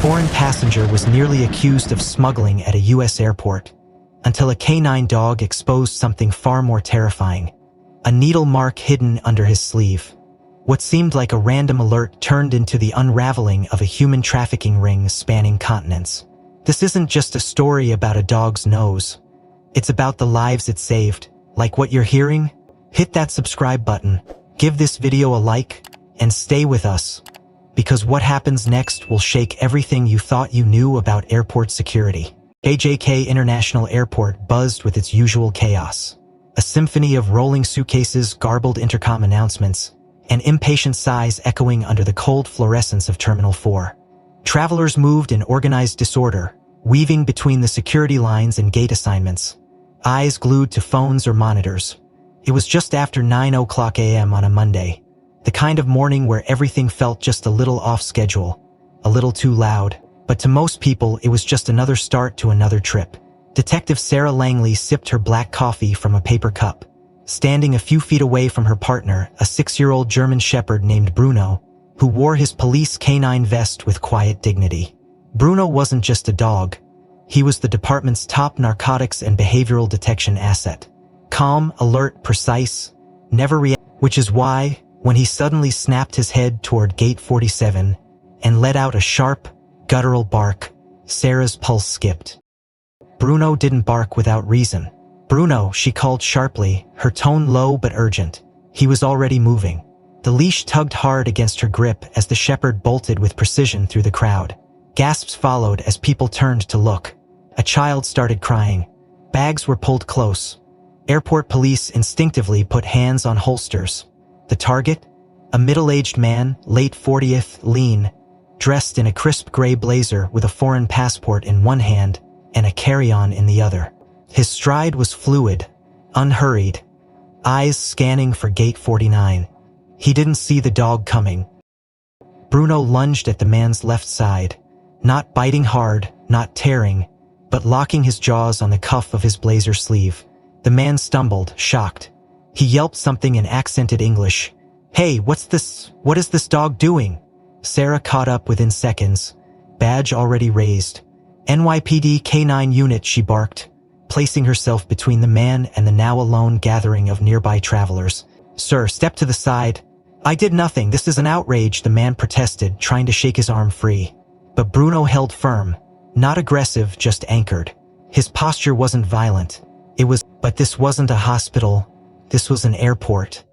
foreign passenger was nearly accused of smuggling at a U.S. airport, until a canine dog exposed something far more terrifying, a needle mark hidden under his sleeve. What seemed like a random alert turned into the unraveling of a human trafficking ring spanning continents. This isn't just a story about a dog's nose. It's about the lives it saved. Like what you're hearing? Hit that subscribe button, give this video a like, and stay with us. Because what happens next will shake everything you thought you knew about airport security. JFK International Airport buzzed with its usual chaos. A symphony of rolling suitcases, garbled intercom announcements, and impatient sighs echoing under the cold fluorescence of Terminal 4. Travelers moved in organized disorder, weaving between the security lines and gate assignments, eyes glued to phones or monitors. It was just after 9:00 a.m. on a Monday, the kind of morning where everything felt just a little off schedule, a little too loud, but to most people it was just another start to another trip. Detective Sarah Langley sipped her black coffee from a paper cup, standing a few feet away from her partner, a 6-year-old German shepherd named Bruno, who wore his police canine vest with quiet dignity. Bruno wasn't just a dog. He was the department's top narcotics and behavioral detection asset. Calm, alert, precise, never react, which is why, when he suddenly snapped his head toward Gate 47 and let out a sharp, guttural bark, Sarah's pulse skipped. Bruno didn't bark without reason. "Bruno," she called sharply, her tone low but urgent. He was already moving. The leash tugged hard against her grip as the shepherd bolted with precision through the crowd. Gasps followed as people turned to look. A child started crying. Bags were pulled close. Airport police instinctively put hands on holsters. The target? A middle-aged man, late 40th, lean, dressed in a crisp gray blazer with a foreign passport in one hand and a carry-on in the other. His stride was fluid, unhurried, eyes scanning for Gate 49. He didn't see the dog coming. Bruno lunged at the man's left side, not biting hard, not tearing, but locking his jaws on the cuff of his blazer sleeve. The man stumbled, shocked. He yelped something in accented English. "Hey, what's this? What is this dog doing?" Sarah caught up within seconds, badge already raised. "NYPD K9 unit," she barked, placing herself between the man and the now alone gathering of nearby travelers. "Sir, step to the side." "I did nothing, this is an outrage," the man protested, trying to shake his arm free. But Bruno held firm, not aggressive, just anchored. His posture wasn't violent. But this wasn't a hospital, this was an airport.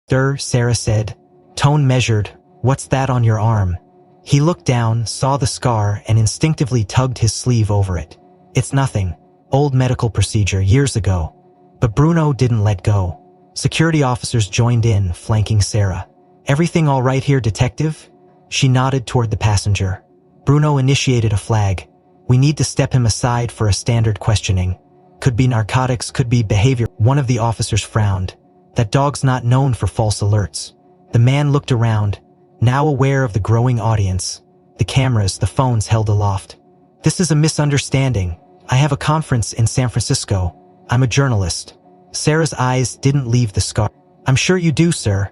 "Sir," Sarah said, tone measured, "what's that on your arm?" He looked down, saw the scar, and instinctively tugged his sleeve over it. "It's nothing. Old medical procedure, years ago." But Bruno didn't let go. Security officers joined in, flanking Sarah. "Everything all right here, detective?" She nodded toward the passenger. Bruno initiated a flag. "We need to step him aside for a standard questioning. Could be narcotics, could be behavior." One of the officers frowned. "That dog's not known for false alerts." The man looked around, now aware of the growing audience. The cameras, the phones held aloft. "This is a misunderstanding. I have a conference in San Francisco. I'm a journalist." Sarah's eyes didn't leave the scar. "I'm sure you do, sir.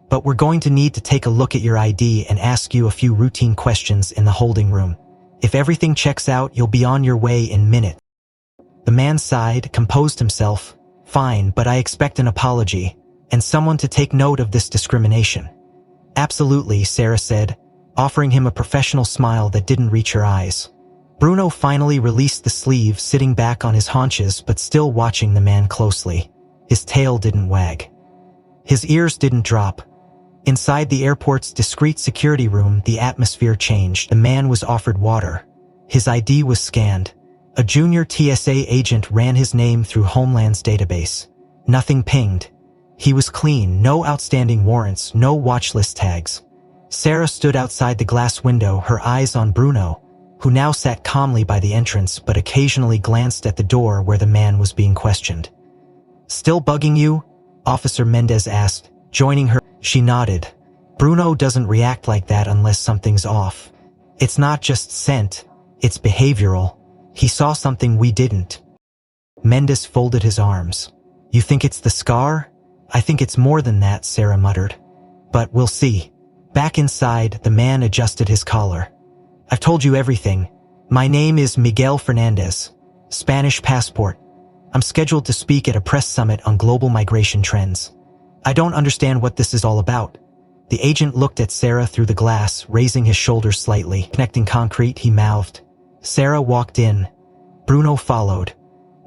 But we're going to need to take a look at your ID and ask you a few routine questions in the holding room. If everything checks out, you'll be on your way in minutes." The man sighed, composed himself. "Fine, but I expect an apology, and someone to take note of this discrimination." "Absolutely," Sarah said, offering him a professional smile that didn't reach her eyes. Bruno finally released the sleeve, sitting back on his haunches but still watching the man closely. His tail didn't wag. His ears didn't drop. Inside the airport's discreet security room, the atmosphere changed. The man was offered water. His ID was scanned. A junior TSA agent ran his name through Homeland's database. Nothing pinged. He was clean, no outstanding warrants, no watch list tags. Sarah stood outside the glass window, her eyes on Bruno, who now sat calmly by the entrance but occasionally glanced at the door where the man was being questioned. "Still bugging you?" Officer Mendez asked, joining her. She nodded. "Bruno doesn't react like that unless something's off. It's not just scent, it's behavioral. He saw something we didn't." Mendez folded his arms. "You think it's the scar?" "I think it's more than that," Sarah muttered. "But we'll see." Back inside, the man adjusted his collar. I've told you everything. My name is Miguel Fernandez. Spanish passport. I'm scheduled to speak at a press summit on global migration trends. I don't understand what this is all about. The agent looked at Sarah through the glass, raising his shoulders slightly. Connecting concrete, he mouthed. Sarah walked in. Bruno followed.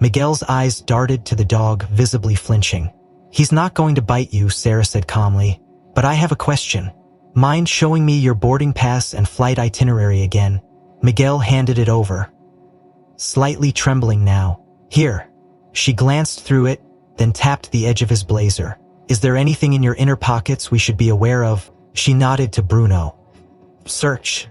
Miguel's eyes darted to the dog, visibly flinching. He's not going to bite you, Sarah said calmly. But I have a question. Mind showing me your boarding pass and flight itinerary again? Miguel handed it over. Slightly trembling now. Here. She glanced through it, then tapped the edge of his blazer. Is there anything in your inner pockets we should be aware of? She nodded to Bruno. Search.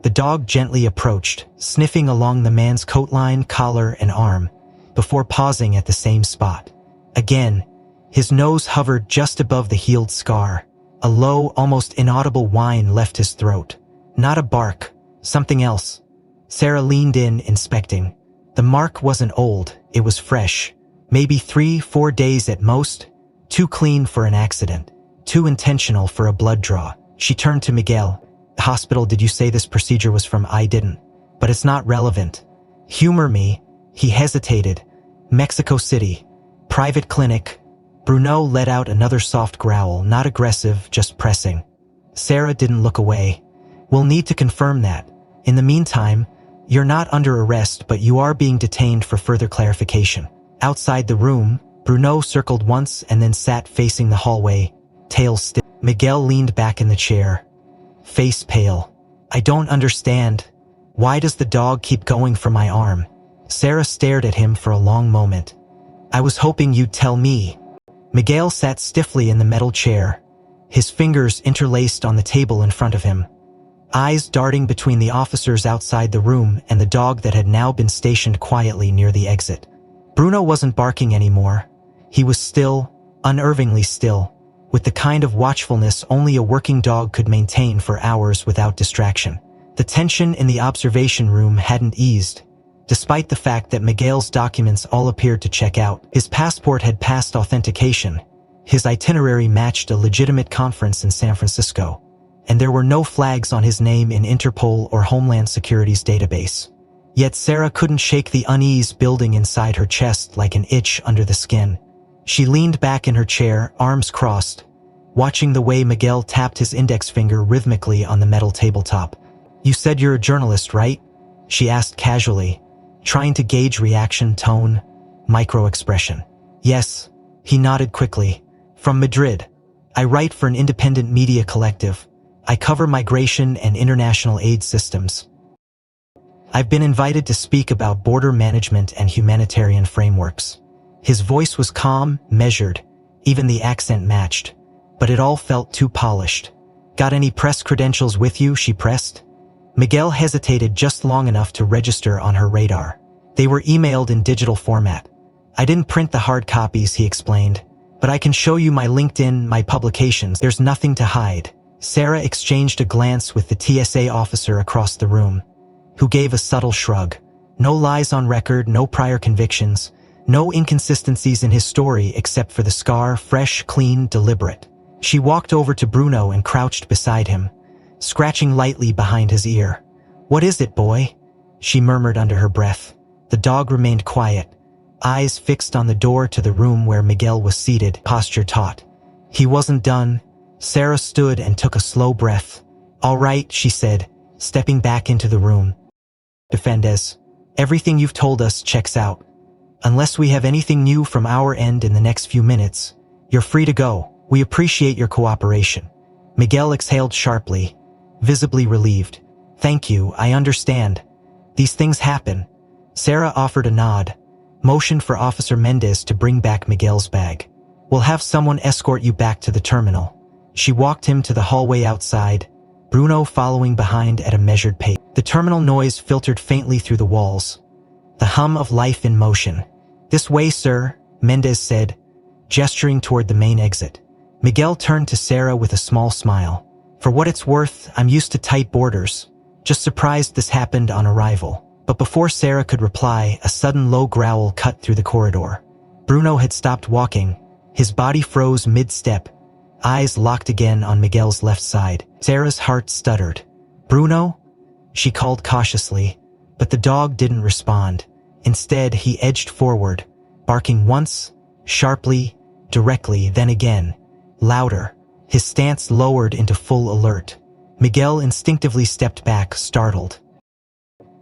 The dog gently approached, sniffing along the man's coat line, collar, and arm, before pausing at the same spot. Again, his nose hovered just above the healed scar. A low, almost inaudible whine left his throat. Not a bark. Something else. Sarah leaned in, inspecting. The mark wasn't old, it was fresh. Maybe 3-4 days at most. Too clean for an accident. Too intentional for a blood draw. She turned to Miguel. Hospital, did you say this procedure was from? I didn't. But it's not relevant. Humor me. He hesitated. Mexico City. Private clinic. Bruno let out another soft growl, not aggressive, just pressing. Sarah didn't look away. We'll need to confirm that. In the meantime, you're not under arrest, but you are being detained for further clarification. Outside the room, Bruno circled once and then sat facing the hallway, tail stiff. Miguel leaned back in the chair, face pale. I don't understand. Why does the dog keep going for my arm? Sarah stared at him for a long moment. I was hoping you'd tell me. Miguel sat stiffly in the metal chair, his fingers interlaced on the table in front of him, eyes darting between the officers outside the room and the dog that had now been stationed quietly near the exit. Bruno wasn't barking anymore. He was still, unnervingly still, with the kind of watchfulness only a working dog could maintain for hours without distraction. The tension in the observation room hadn't eased. Despite the fact that Miguel's documents all appeared to check out, his passport had passed authentication, his itinerary matched a legitimate conference in San Francisco, and there were no flags on his name in Interpol or Homeland Security's database. Yet Sarah couldn't shake the unease building inside her chest like an itch under the skin. She leaned back in her chair, arms crossed, watching the way Miguel tapped his index finger rhythmically on the metal tabletop. You said you're a journalist, right? She asked casually, trying to gauge reaction, tone, micro-expression. Yes, he nodded quickly. From Madrid. I write for an independent media collective. I cover migration and international aid systems. I've been invited to speak about border management and humanitarian frameworks. His voice was calm, measured, even the accent matched, but it all felt too polished. Got any press credentials with you? She pressed. Miguel hesitated just long enough to register on her radar. They were emailed in digital format. I didn't print the hard copies, he explained, but I can show you my LinkedIn, my publications. There's nothing to hide. Sarah exchanged a glance with the TSA officer across the room, who gave a subtle shrug. No lies on record, no prior convictions, no inconsistencies in his story except for the scar, fresh, clean, deliberate. She walked over to Bruno and crouched beside him, scratching lightly behind his ear. What is it, boy? She murmured under her breath. The dog remained quiet, eyes fixed on the door to the room where Miguel was seated, posture taut. He wasn't done. Sarah stood and took a slow breath. All right, she said, stepping back into the room. Fernandez, everything you've told us checks out. Unless we have anything new from our end in the next few minutes, you're free to go. We appreciate your cooperation. Miguel exhaled sharply, visibly relieved. Thank you, I understand. These things happen. Sarah offered a nod, motioned for Officer Mendez to bring back Miguel's bag. We'll have someone escort you back to the terminal. She walked him to the hallway outside, Bruno following behind at a measured pace. The terminal noise filtered faintly through the walls, the hum of life in motion. This way, sir, Mendez said, gesturing toward the main exit. Miguel turned to Sarah with a small smile. For what it's worth, I'm used to tight borders. Just surprised this happened on arrival. But before Sarah could reply, a sudden low growl cut through the corridor. Bruno had stopped walking. His body froze mid-step, eyes locked again on Miguel's left side. Sarah's heart stuttered. Bruno? she called cautiously, but the dog didn't respond. Instead, he edged forward, barking once, sharply, directly, then again, louder. His stance lowered into full alert. Miguel instinctively stepped back, startled.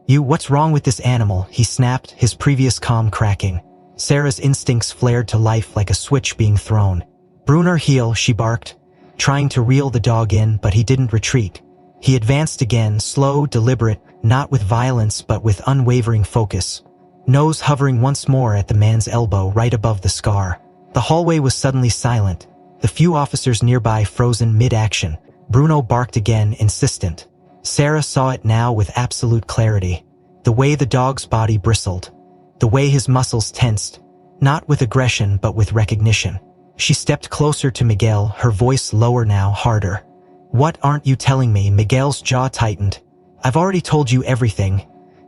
What's wrong with this animal?" he snapped, his previous calm cracking. Sarah's instincts flared to life like a switch being thrown. "Brunner heel," she barked, trying to reel the dog in, but he didn't retreat. He advanced again, slow, deliberate, not with violence but with unwavering focus. Nose hovering once more at the man's elbow, right above the scar. The hallway was suddenly silent, the few officers nearby frozen mid-action. Bruno barked again, insistent. Sarah saw it now with absolute clarity. The way the dog's body bristled. The way his muscles tensed. Not with aggression, but with recognition. She stepped closer to Miguel, her voice lower now, harder. "What aren't you telling me?" Miguel's jaw tightened. "I've already told you everything.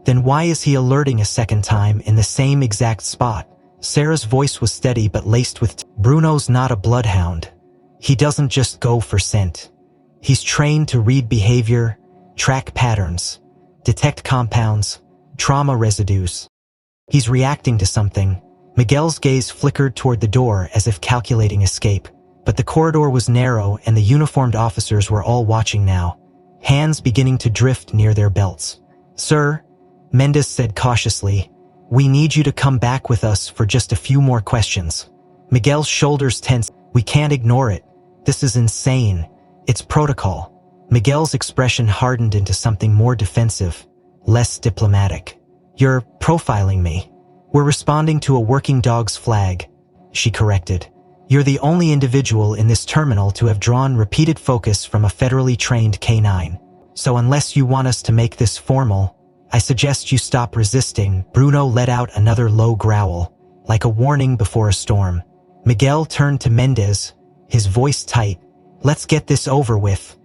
Then why is he alerting a second time in the same exact spot?" Sarah's voice was steady but laced with Bruno's not a bloodhound. He doesn't just go for scent. He's trained to read behavior, track patterns, detect compounds, trauma residues. He's reacting to something. Miguel's gaze flickered toward the door as if calculating escape, but the corridor was narrow and the uniformed officers were all watching now, hands beginning to drift near their belts. "Sir," Mendes said cautiously, "we need you to come back with us for just a few more questions." Miguel's shoulders tensed. "We can't ignore it. This is insane. It's protocol." Miguel's expression hardened into something more defensive, less diplomatic. "You're profiling me." "We're responding to a working dog's flag," she corrected. "You're the only individual in this terminal to have drawn repeated focus from a federally trained canine. So unless you want us to make this formal, I suggest you stop resisting." Bruno let out another low growl, like a warning before a storm. Miguel turned to Mendes, his voice tight. "Let's get this over with."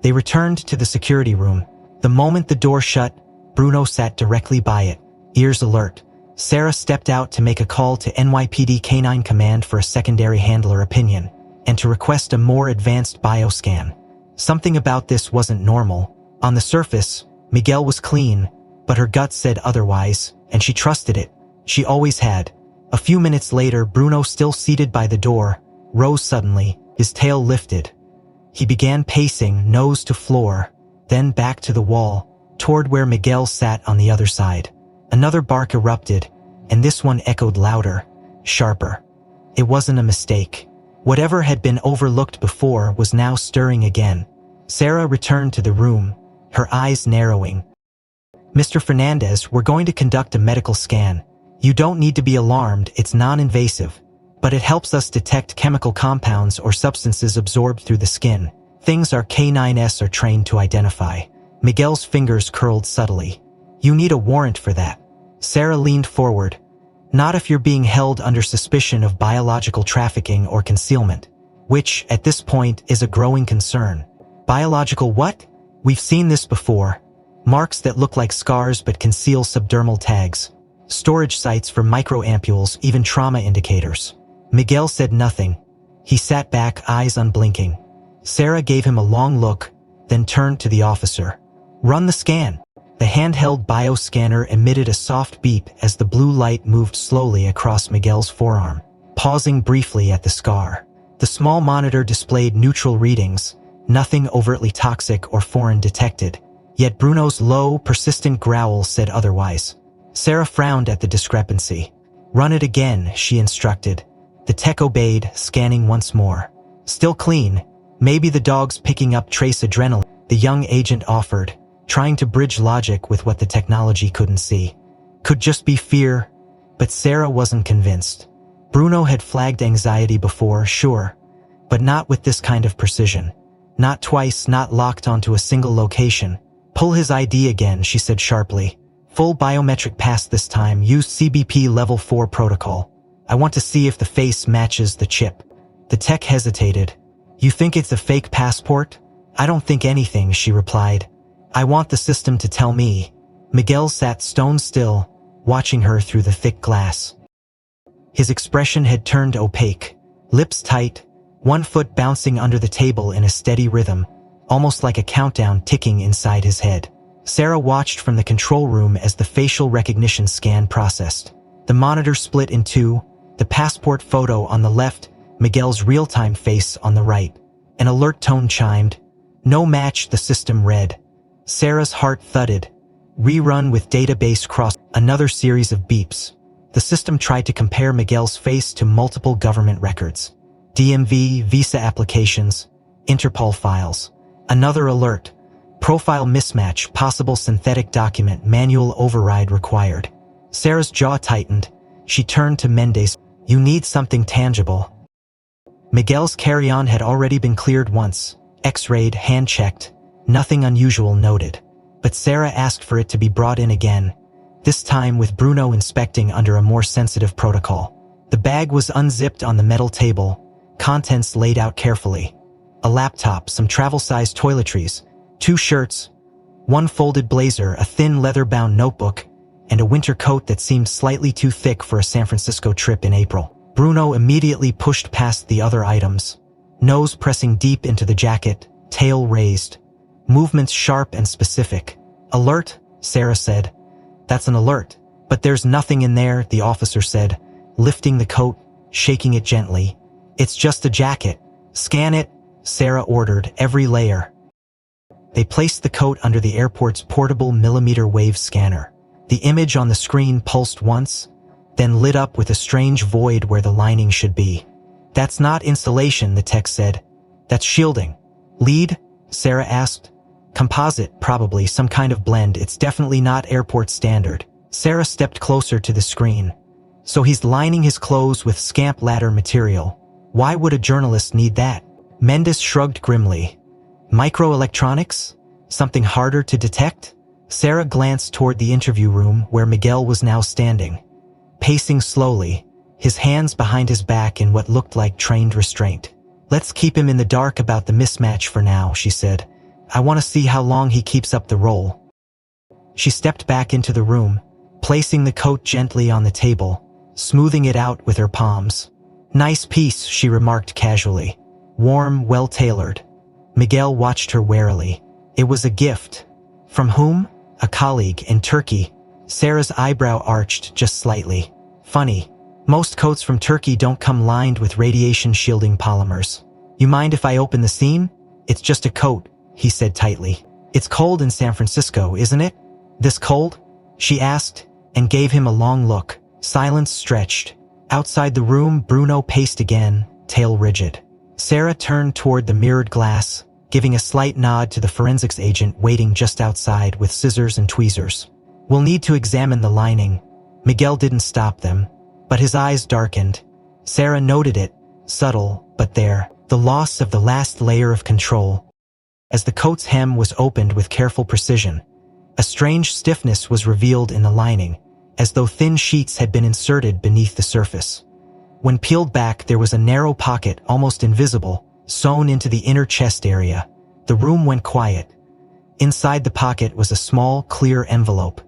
They returned to the security room. The moment the door shut, Bruno sat directly by it, ears alert. Sarah stepped out to make a call to NYPD Canine Command for a secondary handler opinion, and to request a more advanced bioscan. Something about this wasn't normal. On the surface, Miguel was clean, but her gut said otherwise, and she trusted it. She always had. A few minutes later, Bruno, still seated by the door, rose suddenly, his tail lifted. He began pacing, nose to floor, then back to the wall, toward where Miguel sat on the other side. Another bark erupted, and this one echoed louder, sharper. It wasn't a mistake. Whatever had been overlooked before was now stirring again. Sarah returned to the room, her eyes narrowing. "Mr. Fernandez, we're going to conduct a medical scan. You don't need to be alarmed, it's non-invasive, but it helps us detect chemical compounds or substances absorbed through the skin, things our K9s are trained to identify." Miguel's fingers curled subtly. "You need a warrant for that." Sarah leaned forward. "Not if you're being held under suspicion of biological trafficking or concealment, which, at this point, is a growing concern." "Biological what?" "We've seen this before. Marks that look like scars but conceal subdermal tags. Storage sites for microampules, even trauma indicators." Miguel said nothing. He sat back, eyes unblinking. Sarah gave him a long look, then turned to the officer. "Run the scan." The handheld bioscanner emitted a soft beep as the blue light moved slowly across Miguel's forearm, pausing briefly at the scar. The small monitor displayed neutral readings, nothing overtly toxic or foreign detected. Yet Bruno's low, persistent growl said otherwise. Sarah frowned at the discrepancy. "Run it again," she instructed. The tech obeyed, scanning once more. "Still clean. Maybe the dog's picking up trace adrenaline," the young agent offered, trying to bridge logic with what the technology couldn't see. Could just be fear, but Sarah wasn't convinced. Bruno had flagged anxiety before, sure, but not with this kind of precision. Not twice, not locked onto a single location. "Pull his ID again," she said sharply. "Full biometric pass this time, use CBP Level 4 protocol. I want to see if the face matches the chip." The tech hesitated. "You think it's a fake passport?" "I don't think anything," she replied. "I want the system to tell me." Miguel sat stone still, watching her through the thick glass. His expression had turned opaque, lips tight, one foot bouncing under the table in a steady rhythm, almost like a countdown ticking inside his head. Sarah watched from the control room as the facial recognition scan processed. The monitor split in two, the passport photo on the left, Miguel's real-time face on the right. An alert tone chimed. No match, the system read. Sarah's heart thudded. Rerun with database cross. Another series of beeps. The system tried to compare Miguel's face to multiple government records. DMV, visa applications, Interpol files. Another alert. Profile mismatch, possible synthetic document, manual override required. Sarah's jaw tightened. She turned to Mendes. You need something tangible. Miguel's carry-on had already been cleared once. X-rayed, hand-checked. Nothing unusual noted. But Sarah asked for it to be brought in again. This time with Bruno inspecting under a more sensitive protocol. The bag was unzipped on the metal table. Contents laid out carefully. A laptop, some travel-sized toiletries, 2 shirts, 1 folded blazer, a thin leather-bound notebook, and a winter coat that seemed slightly too thick for a San Francisco trip in April. Bruno immediately pushed past the other items, nose pressing deep into the jacket, tail raised, movements sharp and specific. Alert, Sarah said. That's an alert. But there's nothing in there, the officer said, lifting the coat, shaking it gently. It's just a jacket. Scan it, Sarah ordered, every layer. They placed the coat under the airport's portable millimeter wave scanner. The image on the screen pulsed once, then lit up with a strange void where the lining should be. That's not insulation, the tech said. That's shielding. Lead? Sarah asked. Composite, probably, some kind of blend. It's definitely not airport standard. Sarah stepped closer to the screen. So he's lining his clothes with scamp ladder material. Why would a journalist need that? Mendes shrugged grimly. Microelectronics? Something harder to detect? Sarah glanced toward the interview room where Miguel was now standing, pacing slowly, his hands behind his back in what looked like trained restraint. Let's keep him in the dark about the mismatch for now, she said. I want to see how long he keeps up the role. She stepped back into the room, placing the coat gently on the table, smoothing it out with her palms. Nice piece, she remarked casually. Warm, well-tailored. Miguel watched her warily. It was a gift. From whom? A colleague in Turkey. Sarah's eyebrow arched just slightly. Funny. Most coats from Turkey don't come lined with radiation-shielding polymers. You mind if I open the seam? It's just a coat, he said tightly. It's cold in San Francisco, isn't it? This cold? She asked, and gave him a long look. Silence stretched. Outside the room, Bruno paced again, tail rigid. Sarah turned toward the mirrored glass, giving a slight nod to the forensics agent waiting just outside with scissors and tweezers. We'll need to examine the lining. Miguel didn't stop them, but his eyes darkened. Sarah noted it, subtle, but there, the loss of the last layer of control. As the coat's hem was opened with careful precision, a strange stiffness was revealed in the lining, as though thin sheets had been inserted beneath the surface. When peeled back, there was a narrow pocket, almost invisible, sewn into the inner chest area. The room went quiet. Inside the pocket was a small, clear envelope.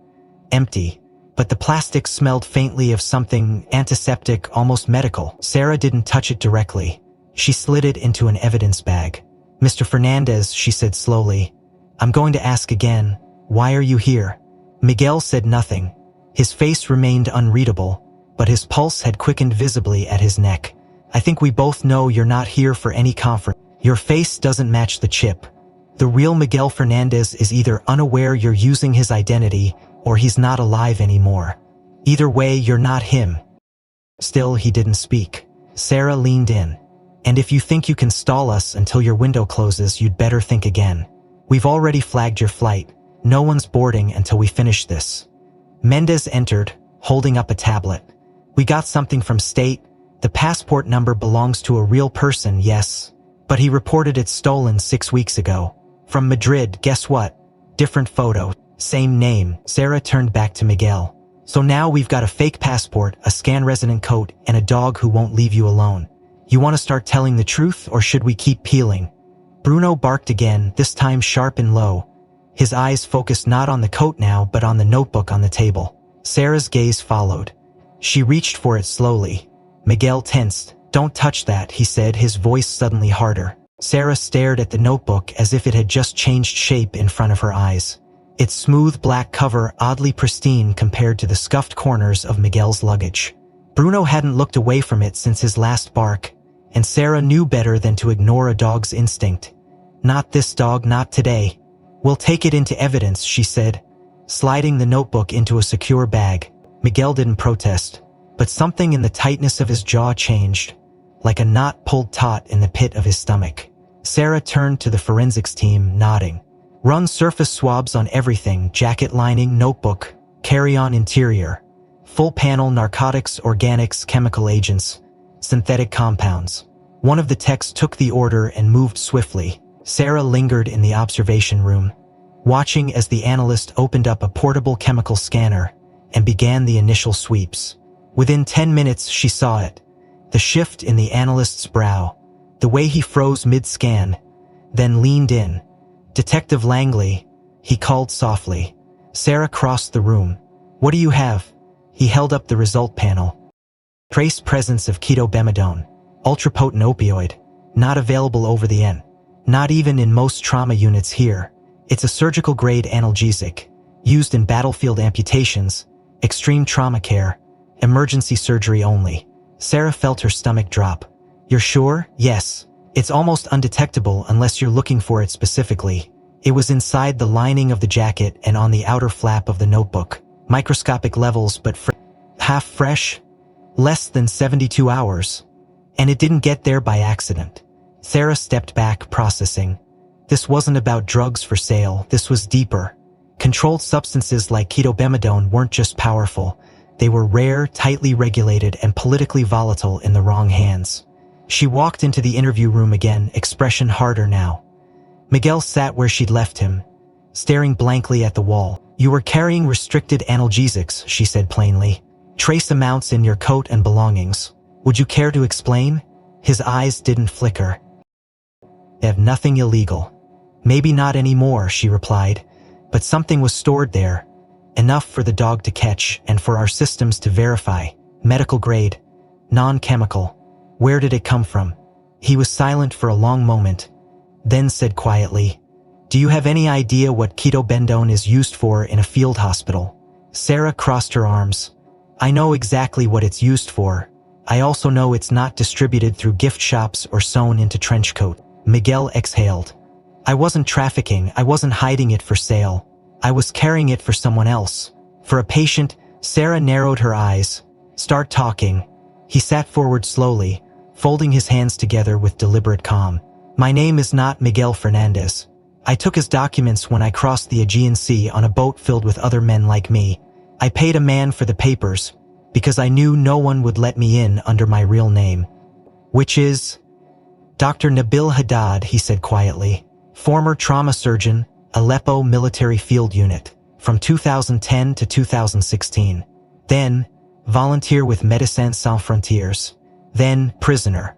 Empty, but the plastic smelled faintly of something antiseptic, almost medical. Sarah didn't touch it directly. She slid it into an evidence bag. Mr. Fernandez, she said slowly, I'm going to ask again, why are you here? Miguel said nothing. His face remained unreadable, but his pulse had quickened visibly at his neck. I think we both know you're not here for any conference. Your face doesn't match the chip. The real Miguel Fernandez is either unaware you're using his identity, or he's not alive anymore. Either way, you're not him. Still, he didn't speak. Sarah leaned in. And if you think you can stall us until your window closes, you'd better think again. We've already flagged your flight. No one's boarding until we finish this. Mendes entered, holding up a tablet. We got something from state. The passport number belongs to a real person, yes. But he reported it stolen 6 weeks ago. From Madrid, guess what? Different photo, same name. Sarah turned back to Miguel. So now we've got a fake passport, a scan-resident coat, and a dog who won't leave you alone. You want to start telling the truth, or should we keep peeling? Bruno barked again, this time sharp and low. His eyes focused not on the coat now, but on the notebook on the table. Sarah's gaze followed. She reached for it slowly. Miguel tensed. Don't touch that, he said, his voice suddenly harder. Sarah stared at the notebook as if it had just changed shape in front of her eyes. its smooth black cover oddly pristine compared to the scuffed corners of Miguel's luggage. Bruno hadn't looked away from it since his last bark, and Sarah knew better than to ignore a dog's instinct. "Not this dog, not today. We'll take it into evidence," she said, sliding the notebook into a secure bag. Miguel didn't protest, but something in the tightness of his jaw changed, like a knot pulled taut in the pit of his stomach. Sarah turned to the forensics team, nodding. "Run surface swabs on everything: jacket lining, notebook, carry-on interior. Full panel: narcotics, organics, chemical agents, synthetic compounds." One of the techs took the order and moved swiftly. Sarah lingered in the observation room, watching as the analyst opened up a portable chemical scanner and began the initial sweeps. Within 10 minutes she saw it. The shift in the analyst's brow, the way he froze mid-scan, then leaned in. "Detective Langley," he called softly. Sarah crossed the room. "What do you have?" He held up the result panel. "Trace presence of ketobemidone, ultrapotent opioid, not available over the N. Not even in most trauma units here. It's a surgical-grade analgesic, used in battlefield amputations, extreme trauma care, emergency surgery only." Sarah felt her stomach drop. "You're sure?" "Yes. It's almost undetectable unless you're looking for it specifically." It was inside the lining of the jacket and on the outer flap of the notebook. Microscopic levels, but half fresh? Less than 72 hours. And it didn't get there by accident. Sarah stepped back, processing. This wasn't about drugs for sale, this was deeper. Controlled substances like ketobemidone weren't just powerful. They were rare, tightly regulated, and politically volatile in the wrong hands. She walked into the interview room again, expression harder now. Miguel sat where she'd left him, staring blankly at the wall. "You were carrying restricted analgesics," she said plainly. "Trace amounts in your coat and belongings. Would you care to explain?" His eyes didn't flicker. "I have nothing illegal." "Maybe not anymore," she replied, "but something was stored there. Enough for the dog to catch and for our systems to verify. Medical grade. Non-chemical. Where did it come from?" He was silent for a long moment, then said quietly, "Do you have any idea what ketobemidone is used for in a field hospital?" Sarah crossed her arms. "I know exactly what it's used for. I also know it's not distributed through gift shops or sewn into trench coat." Miguel exhaled. "I wasn't trafficking, I wasn't hiding it for sale. I was carrying it for someone else. For a patient." Sarah narrowed her eyes. "Start talking." He sat forward slowly, folding his hands together with deliberate calm. "My name is not Miguel Fernandez. I took his documents when I crossed the Aegean Sea on a boat filled with other men like me. I paid a man for the papers, because I knew no one would let me in under my real name." "Which is?" "Dr. Nabil Haddad," he said quietly. "Former trauma surgeon, Aleppo Military Field Unit, from 2010 to 2016. Then, volunteer with Médecins Sans Frontières. Then, prisoner."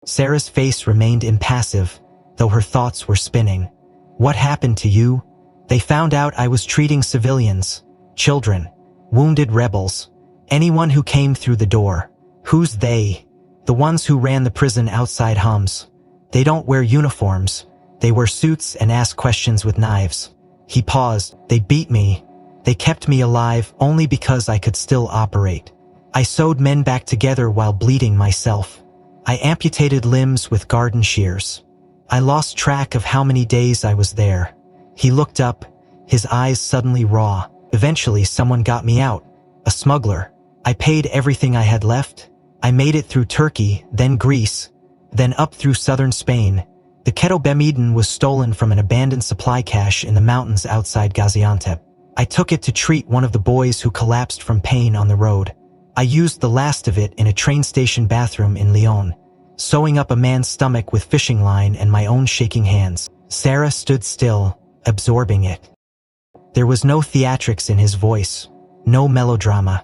Sarah's face remained impassive, though her thoughts were spinning. "What happened to you?" "They found out I was treating civilians, children, wounded rebels, anyone who came through the door." "Who's they?" "The ones who ran the prison outside Homs. They don't wear uniforms. They wear suits and ask questions with knives." He paused. "They beat me. They kept me alive only because I could still operate. I sewed men back together while bleeding myself. I amputated limbs with garden shears. I lost track of how many days I was there." He looked up, his eyes suddenly raw. "Eventually someone got me out. A smuggler. I paid everything I had left. I made it through Turkey, then Greece, then up through southern Spain. The ketobemidone was stolen from an abandoned supply cache in the mountains outside Gaziantep. I took it to treat one of the boys who collapsed from pain on the road. I used the last of it in a train station bathroom in Lyon, sewing up a man's stomach with fishing line and my own shaking hands." Sarah stood still, absorbing it. There was no theatrics in his voice, no melodrama,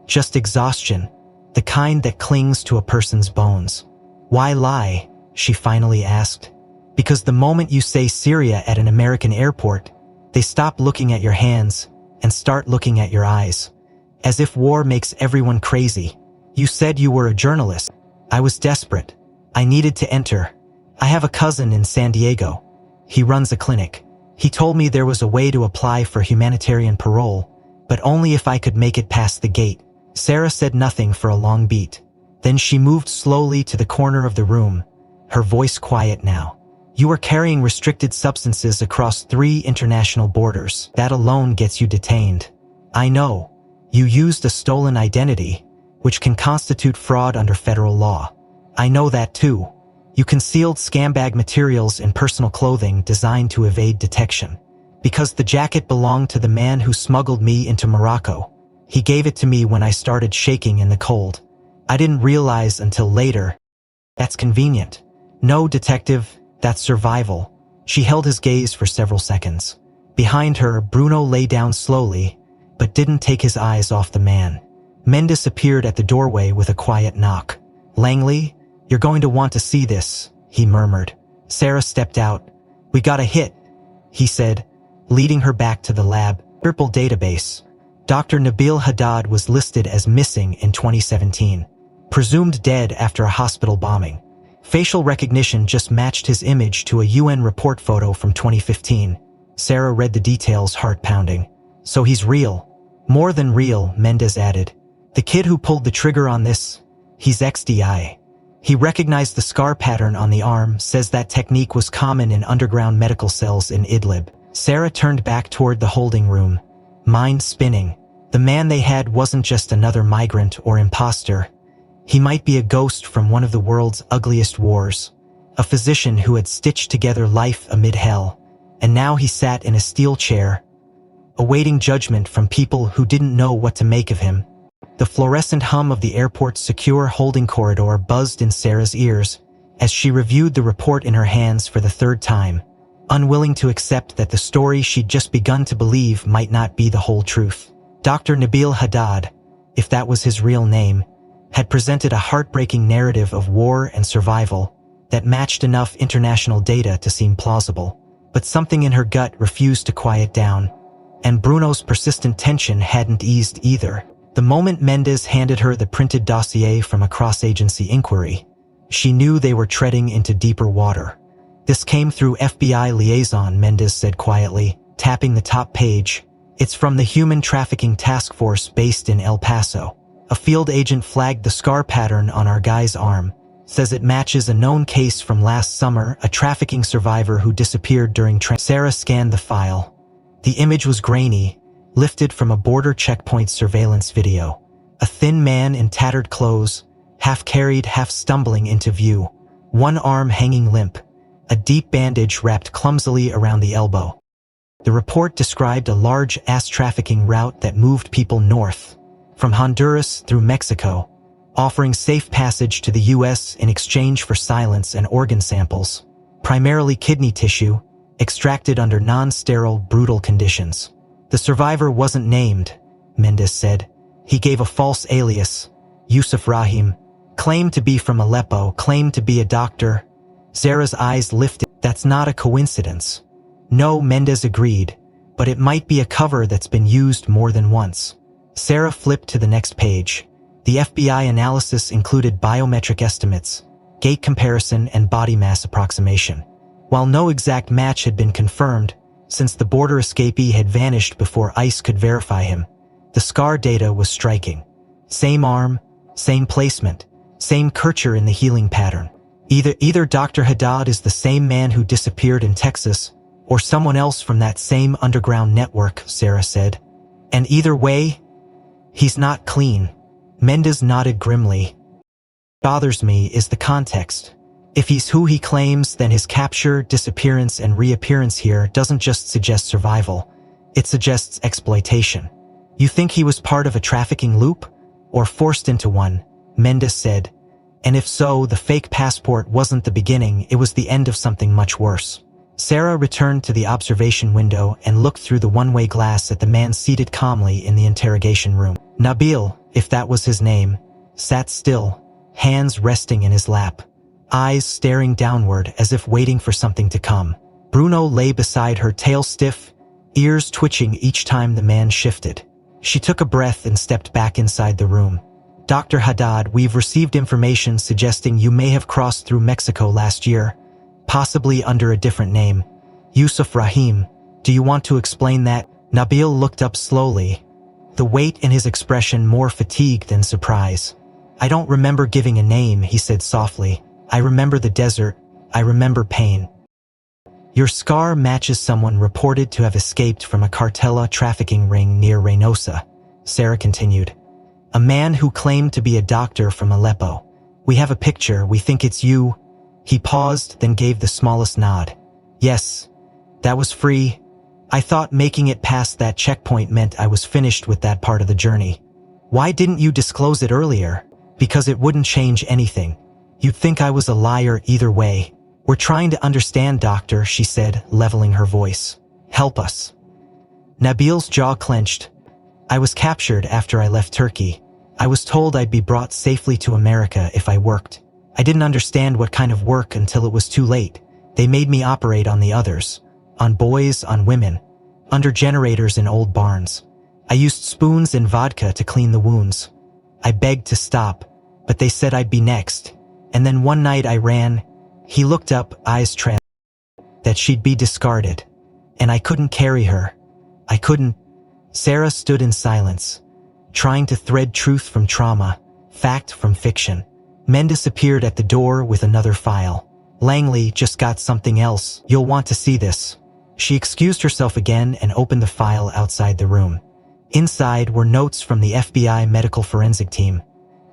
just exhaustion, the kind that clings to a person's bones. "Why lie?" she finally asked. "Because the moment you say Syria at an American airport, they stop looking at your hands and start looking at your eyes. As if war makes everyone crazy. You said you were a journalist. I was desperate. I needed to enter. I have a cousin in San Diego. He runs a clinic. He told me there was a way to apply for humanitarian parole, but only if I could make it past the gate. Sarah said nothing for a long beat. Then she moved slowly to the corner of the room, her voice quiet now. You are carrying restricted substances across 3 international borders. That alone gets you detained. I know. You used a stolen identity, which can constitute fraud under federal law. I know that too. You concealed scambag materials in personal clothing designed to evade detection. Because the jacket belonged to the man who smuggled me into Morocco. He gave it to me when I started shaking in the cold. I didn't realize until later. That's convenient. No, detective, that's survival. She held his gaze for several seconds. Behind her, Bruno lay down slowly, but didn't take his eyes off the man. Mendes appeared at the doorway with a quiet knock. Langley, you're going to want to see this, he murmured. Sarah stepped out. We got a hit, he said, leading her back to the lab. Purple database. Dr. Nabil Haddad was listed as missing in 2017. Presumed dead after a hospital bombing. Facial recognition just matched his image to a UN report photo from 2015. Sarah read the details, heart pounding. So he's real. More than real, Mendes added. The kid who pulled the trigger on this, he's XDI. He recognized the scar pattern on the arm, says that technique was common in underground medical cells in Idlib. Sarah turned back toward the holding room, mind spinning. The man they had wasn't just another migrant or imposter. He might be a ghost from one of the world's ugliest wars, a physician who had stitched together life amid hell, and now he sat in a steel chair, awaiting judgment from people who didn't know what to make of him. The fluorescent hum of the airport's secure holding corridor buzzed in Sarah's ears as she reviewed the report in her hands for the 3rd time, unwilling to accept that the story she'd just begun to believe might not be the whole truth. Dr. Nabil Haddad, if that was his real name, had presented a heartbreaking narrative of war and survival that matched enough international data to seem plausible. But something in her gut refused to quiet down, and Bruno's persistent tension hadn't eased either. The moment Mendes handed her the printed dossier from a cross-agency inquiry, she knew they were treading into deeper water. This came through FBI liaison, Mendes said quietly, tapping the top page. It's from the Human Trafficking Task Force based in El Paso. A field agent flagged the scar pattern on our guy's arm, says it matches a known case from last summer, a trafficking survivor who disappeared during Sarah scanned the file. The image was grainy, lifted from a border checkpoint surveillance video. A thin man in tattered clothes, half carried, half stumbling into view. One arm hanging limp, a deep bandage wrapped clumsily around the elbow. The report described a large ass trafficking route that moved people north, from Honduras through Mexico, offering safe passage to the U.S. in exchange for silence and organ samples, primarily kidney tissue, extracted under non-sterile, brutal conditions. The survivor wasn't named, Mendes said. He gave a false alias, Yusuf Rahim, claimed to be from Aleppo, claimed to be a doctor. Sarah's eyes lifted. That's not a coincidence. No, Mendes agreed, but it might be a cover that's been used more than once. Sarah flipped to the next page. The FBI analysis included biometric estimates, gait comparison, and body mass approximation. While no exact match had been confirmed, since the border escapee had vanished before ICE could verify him, the scar data was striking. Same arm, same placement, same curvature in the healing pattern. Either Dr. Haddad is the same man who disappeared in Texas, or someone else from that same underground network, Sarah said. And either way, he's not clean. Mendes nodded grimly. What bothers me is the context. If he's who he claims, then his capture, disappearance, and reappearance here doesn't just suggest survival. It suggests exploitation. You think he was part of a trafficking loop? Or forced into one? Mendes said. And if so, the fake passport wasn't the beginning, it was the end of something much worse. Sarah returned to the observation window and looked through the one-way glass at the man seated calmly in the interrogation room. Nabil, if that was his name, sat still, hands resting in his lap, eyes staring downward as if waiting for something to come. Bruno lay beside her, tail stiff, ears twitching each time the man shifted. She took a breath and stepped back inside the room. Dr. Haddad, we've received information suggesting you may have crossed through Mexico last year, possibly under a different name, Yusuf Rahim, Do you want to explain that? Nabil looked up slowly, the weight in his expression more fatigue than surprise. I don't remember giving a name, he said softly. I remember the desert. I remember pain. Your scar matches someone reported to have escaped from a cartella trafficking ring near Reynosa, Sarah continued. A man who claimed to be a doctor from Aleppo. We have a picture, we think it's you. He paused, then gave the smallest nod. Yes, that was free. I thought making it past that checkpoint meant I was finished with that part of the journey. Why didn't you disclose it earlier? Because it wouldn't change anything. You'd think I was a liar either way. We're trying to understand, doctor, she said, leveling her voice. Help us. Nabil's jaw clenched. I was captured after I left Turkey. I was told I'd be brought safely to America if I worked. I didn't understand what kind of work until it was too late. They made me operate on the others. On boys, on women. Under generators in old barns. I used spoons and vodka to clean the wounds. I begged to stop, but they said I'd be next. And then one night I ran. He looked up, eyes that she'd be discarded. And I couldn't carry her. I couldn't. Sarah stood in silence, trying to thread truth from trauma, fact from fiction. Mendes appeared at the door with another file. Langley just got something else. You'll want to see this. She excused herself again and opened the file outside the room. Inside were notes from the FBI medical forensic team.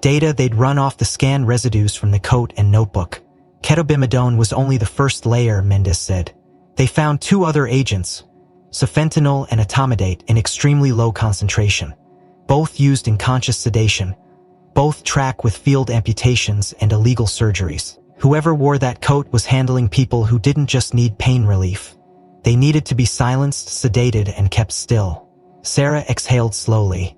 Data they'd run off the scan residues from the coat and notebook. Ketobimidone was only the first layer, Mendes said. They found 2 other agents, sofentanil and etomidate, in extremely low concentration. Both used in conscious sedation. Both track with field amputations and illegal surgeries. Whoever wore that coat was handling people who didn't just need pain relief. They needed to be silenced, sedated, and kept still. Sarah exhaled slowly.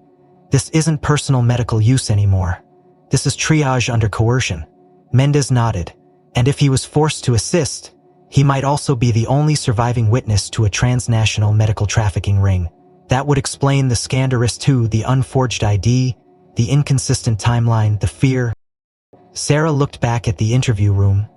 This isn't personal medical use anymore. This is triage under coercion. Mendes nodded. And if he was forced to assist, he might also be the only surviving witness to a transnational medical trafficking ring. That would explain the scandalous too, the unforged ID, the inconsistent timeline, the fear. Sarah looked back at the interview room,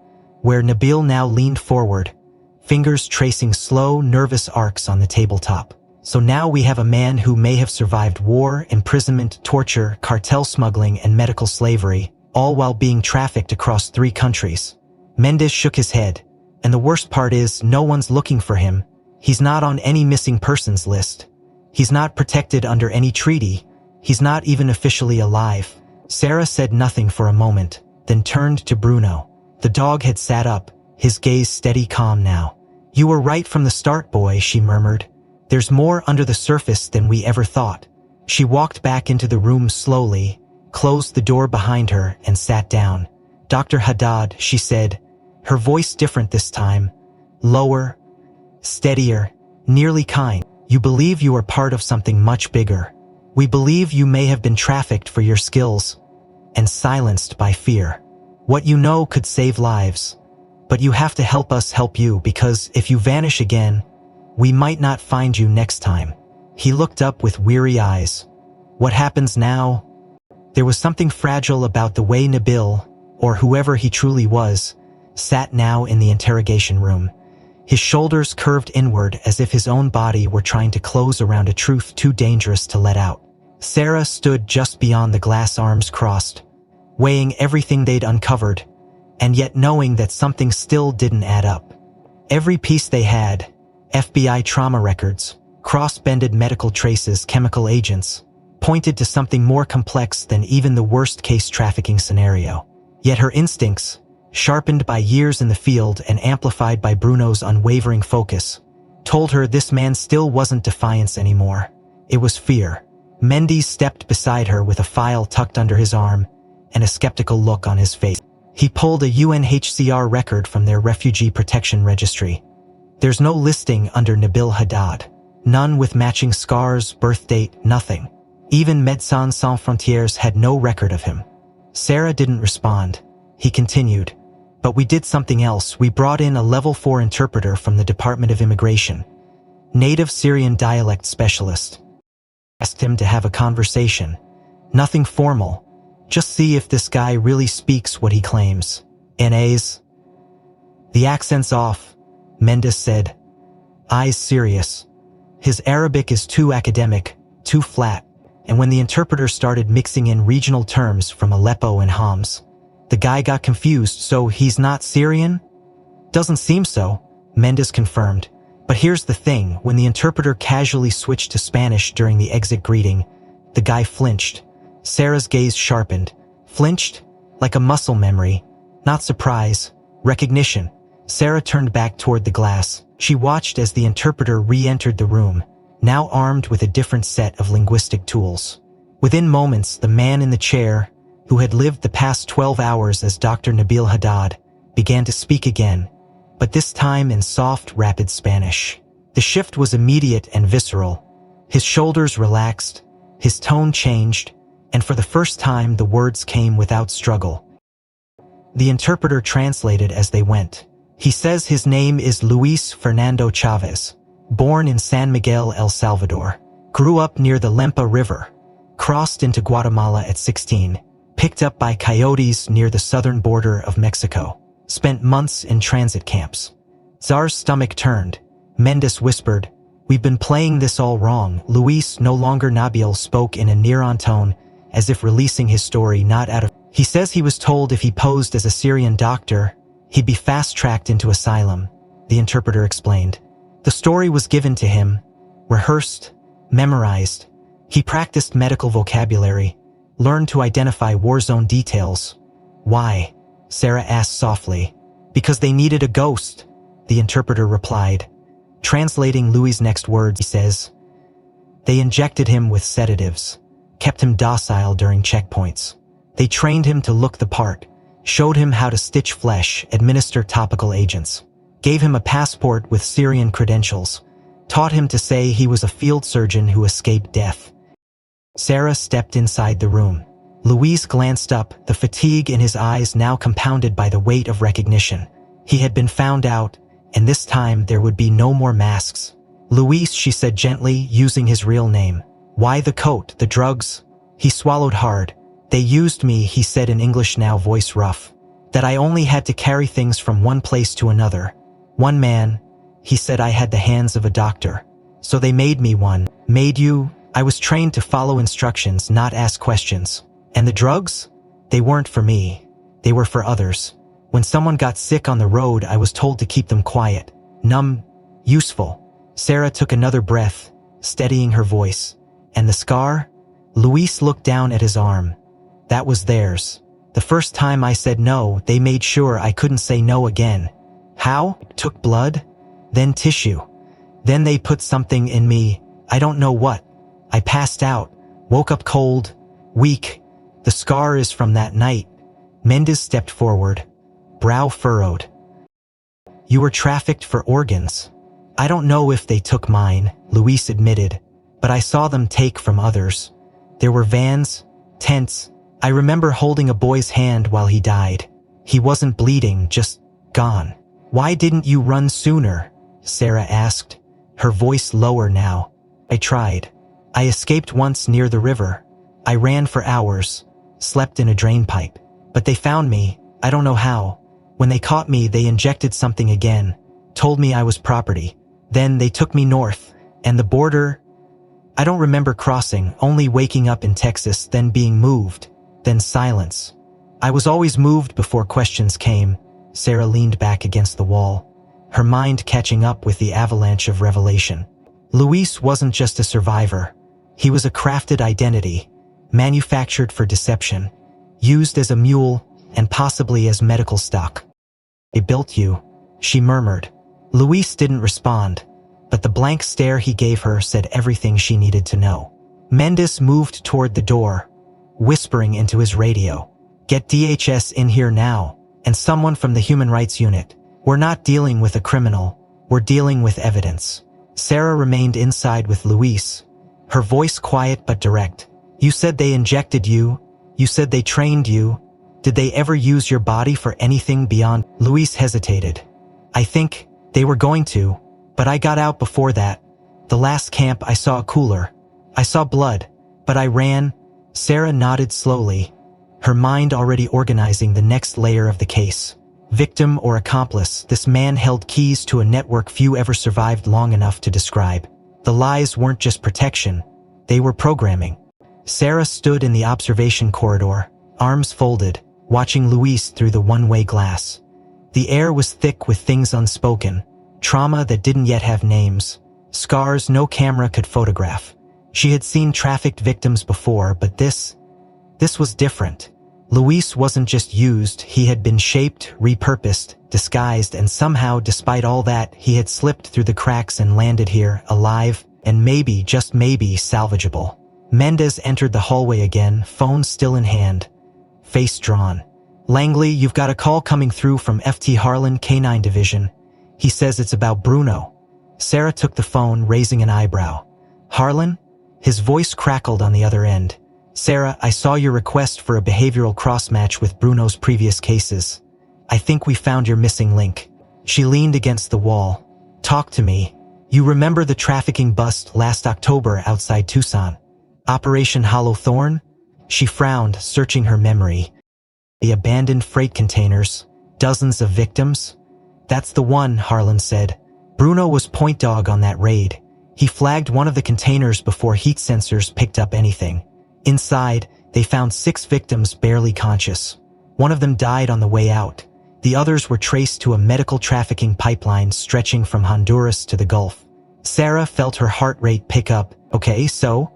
where Nabil now leaned forward, fingers tracing slow, nervous arcs on the tabletop. So now we have a man who may have survived war, imprisonment, torture, cartel smuggling, and medical slavery, all while being trafficked across 3 countries. Mendes shook his head. And the worst part is, no one's looking for him. He's not on any missing persons list. He's not protected under any treaty. He's not even officially alive. Sarah said nothing for a moment, then turned to Bruno. The dog had sat up, his gaze steady, calm now. You were right from the start, boy, she murmured. There's more under the surface than we ever thought. She walked back into the room slowly, closed the door behind her, and sat down. Dr. Haddad, she said, her voice different this time, lower, steadier, nearly kind. You believe you are part of something much bigger. We believe you may have been trafficked for your skills and silenced by fear. What you know could save lives. But you have to help us help you, because if you vanish again, we might not find you next time. He looked up with weary eyes. What happens now? There was something fragile about the way Nabil, or whoever he truly was, sat now in the interrogation room. His shoulders curved inward as if his own body were trying to close around a truth too dangerous to let out. Sarah stood just beyond the glass, arms crossed, weighing everything they'd uncovered, and yet knowing that something still didn't add up. Every piece they had, FBI trauma records, cross-bended medical traces, chemical agents, pointed to something more complex than even the worst-case trafficking scenario. Yet her instincts, sharpened by years in the field and amplified by Bruno's unwavering focus, told her this man still wasn't defiance anymore. It was fear. Mendes stepped beside her with a file tucked under his arm and a skeptical look on his face. He pulled a UNHCR record from their Refugee Protection Registry. There's no listing under Nabil Haddad. None with matching scars, birth date, nothing. Even Médecins Sans Frontières had no record of him. Sarah didn't respond. He continued. But we did something else. We brought in a level 4 interpreter from the Department of Immigration. Native Syrian dialect specialist. Asked him to have a conversation. Nothing formal. Just see if this guy really speaks what he claims. NAs. The accent's off, Mendes said. eyes serious. His Arabic is too academic, too flat, and when the interpreter started mixing in regional terms from Aleppo and Homs, the guy got confused. So he's not Syrian? Doesn't seem so, Mendes confirmed. But here's the thing, when the interpreter casually switched to Spanish during the exit greeting, the guy flinched. Sarah's gaze sharpened. Flinched? Like a muscle memory. Not surprise. Recognition. Sarah turned back toward the glass. She watched as the interpreter re-entered the room, now armed with a different set of linguistic tools. Within moments, the man in the chair, who had lived the past 12 hours as Dr. Nabil Haddad, began to speak again, but this time in soft, rapid Spanish. The shift was immediate and visceral. His shoulders relaxed, his tone changed, and for the first time the words came without struggle. The interpreter translated as they went. He says his name is Luis Fernando Chavez, born in San Miguel, El Salvador, grew up near the Lempa River, crossed into Guatemala at 16, picked up by coyotes near the southern border of Mexico, spent months in transit camps. Czar's stomach turned. Mendes whispered, "We've been playing this all wrong." Luis, no longer Nabil, spoke in a near-on tone, as if releasing his story not out of... He says he was told if he posed as a Syrian doctor, he'd be fast-tracked into asylum, the interpreter explained. The story was given to him, rehearsed, memorized. He practiced medical vocabulary, learned to identify war zone details. Why? Sarah asked softly. Because they needed a ghost, the interpreter replied. Translating Louis's next words, he says, "They injected him with sedatives, kept him docile during checkpoints. They trained him to look the part, showed him how to stitch flesh, administer topical agents, gave him a passport with Syrian credentials, taught him to say he was a field surgeon who escaped death." Sarah stepped inside the room. Luis glanced up, the fatigue in his eyes now compounded by the weight of recognition. He had been found out, and this time there would be no more masks. "Luis," she said gently, using his real name. "Why the coat, the drugs?" He swallowed hard. "They used me," he said in English, now voice rough. "That I only had to carry things from one place to another. One man," he said, "I had the hands of a doctor. So they made me one." "Made you?" "I was trained to follow instructions, not ask questions. And the drugs? They weren't for me. They were for others. When someone got sick on the road, I was told to keep them quiet, numb, useful." Sarah took another breath, steadying her voice. "And the scar?" Luis looked down at his arm. "That was theirs. The first time I said no, they made sure I couldn't say no again." "How?" "Took blood, then tissue. Then they put something in me, I don't know what. I passed out, woke up cold, weak. The scar is from that night." Mendes stepped forward, brow furrowed. "You were trafficked for organs." "I don't know if they took mine," Luis admitted, "but I saw them take from others. There were vans, tents. I remember holding a boy's hand while he died. He wasn't bleeding, just gone." "Why didn't you run sooner?" Sarah asked, her voice lower now. "I tried. I escaped once near the river. I ran for hours, slept in a drain pipe. But they found me, I don't know how. When they caught me, they injected something again, told me I was property. Then they took me north, and the border... I don't remember crossing, only waking up in Texas, then being moved, then silence. I was always moved before questions came." Sarah leaned back against the wall, her mind catching up with the avalanche of revelation. Luis wasn't just a survivor. He was a crafted identity, manufactured for deception, used as a mule and possibly as medical stock. "They built you," she murmured. Luis didn't respond, but the blank stare he gave her said everything she needed to know. Mendes moved toward the door, whispering into his radio, "Get DHS in here now, and someone from the Human Rights Unit. We're not dealing with a criminal, we're dealing with evidence." Sarah remained inside with Luis, her voice quiet but direct. "You said they injected you. You said they trained you. Did they ever use your body for anything beyond?" Luis hesitated. "I think they were going to, but I got out before that. The last camp I saw a cooler. I saw blood, but I ran." Sarah nodded slowly, her mind already organizing the next layer of the case. Victim or accomplice, this man held keys to a network few ever survived long enough to describe. The lies weren't just protection, they were programming. Sarah stood in the observation corridor, arms folded, watching Luis through the one-way glass. The air was thick with things unspoken, trauma that didn't yet have names, scars no camera could photograph. She had seen trafficked victims before, but this was different. Luis wasn't just used, he had been shaped, repurposed, disguised, and somehow, despite all that, he had slipped through the cracks and landed here, alive, and maybe, just maybe, salvageable. Mendez entered the hallway again, phone still in hand, face drawn. "Langley, you've got a call coming through from FT Harlan K9 Division. He says it's about Bruno." Sarah took the phone, raising an eyebrow. "Harlan?" His voice crackled on the other end. "Sarah, I saw your request for a behavioral cross-match with Bruno's previous cases. I think we found your missing link." She leaned against the wall. "Talk to me. You remember the trafficking bust last October outside Tucson? Operation Hollow Thorn?" She frowned, searching her memory. "The abandoned freight containers, dozens of victims?" "That's the one," Harlan said. "Bruno was point dog on that raid. He flagged one of the containers before heat sensors picked up anything. Inside, they found 6 victims barely conscious. One of them died on the way out. The others were traced to a medical trafficking pipeline stretching from Honduras to the Gulf." Sarah felt her heart rate pick up. "Okay, so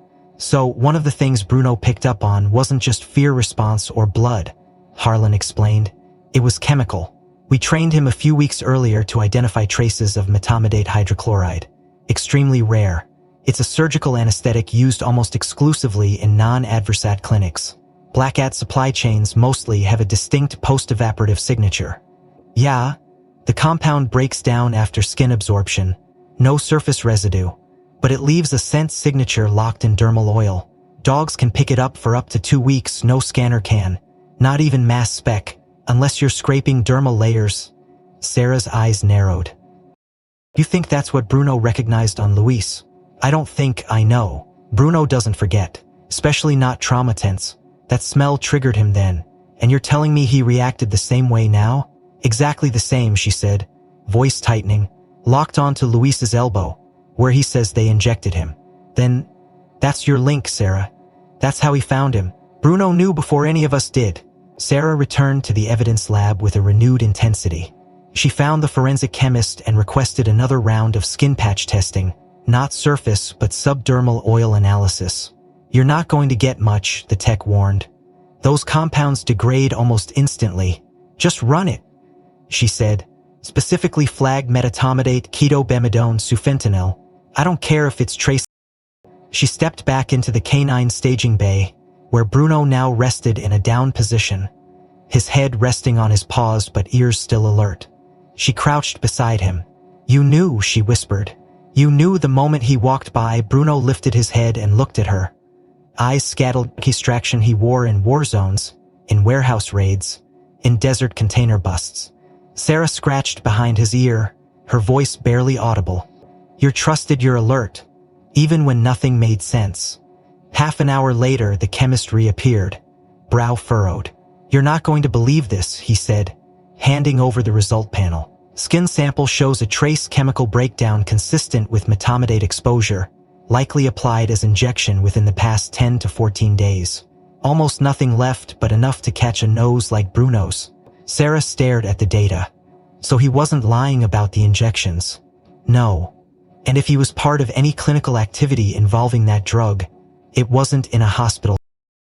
one of the things Bruno picked up on wasn't just fear response or blood," Harlan explained. "It was chemical. We trained him a few weeks earlier to identify traces of metamidate hydrochloride. Extremely rare. It's a surgical anesthetic used almost exclusively in non-adversat clinics. Black-at supply chains mostly have a distinct post-evaporative signature. Yeah, the compound breaks down after skin absorption. No surface residue, but it leaves a scent signature locked in dermal oil. Dogs can pick it up for up to 2 weeks, no scanner can. Not even mass spec, unless you're scraping dermal layers." Sarah's eyes narrowed. "You think that's what Bruno recognized on Luis?" "I don't think I know. Bruno doesn't forget, especially not trauma tense. That smell triggered him then, and you're telling me he reacted the same way now?" "Exactly the same," she said, voice tightening, locked onto Luis's elbow, where he says they injected him. "Then, that's your link, Sarah. That's how he found him. Bruno knew before any of us did." Sarah returned to the evidence lab with a renewed intensity. She found the forensic chemist and requested another round of skin patch testing, not surface but subdermal oil analysis. "You're not going to get much," the tech warned. "Those compounds degrade almost instantly. Just run it," she said. "Specifically flag metatomidate, ketobemidone, sufentanil. I don't care if it's trace." She stepped back into the canine staging bay, where Bruno now rested in a down position, his head resting on his paws but ears still alert. She crouched beside him. "You knew," she whispered. "You knew the moment he walked by." Bruno lifted his head and looked at her. Eyes scattered extraction he wore in war zones, in warehouse raids, in desert container busts. Sarah scratched behind his ear, her voice barely audible. "You're trusted, you're alert, even when nothing made sense." Half an hour later, the chemist reappeared, brow furrowed. "You're not going to believe this," he said, handing over the result panel. "Skin sample shows a trace chemical breakdown consistent with metamidate exposure, likely applied as injection within the past 10 to 14 days. Almost nothing left but enough to catch a nose like Bruno's." Sarah stared at the data. So he wasn't lying about the injections. No. And if he was part of any clinical activity involving that drug, it wasn't in a hospital.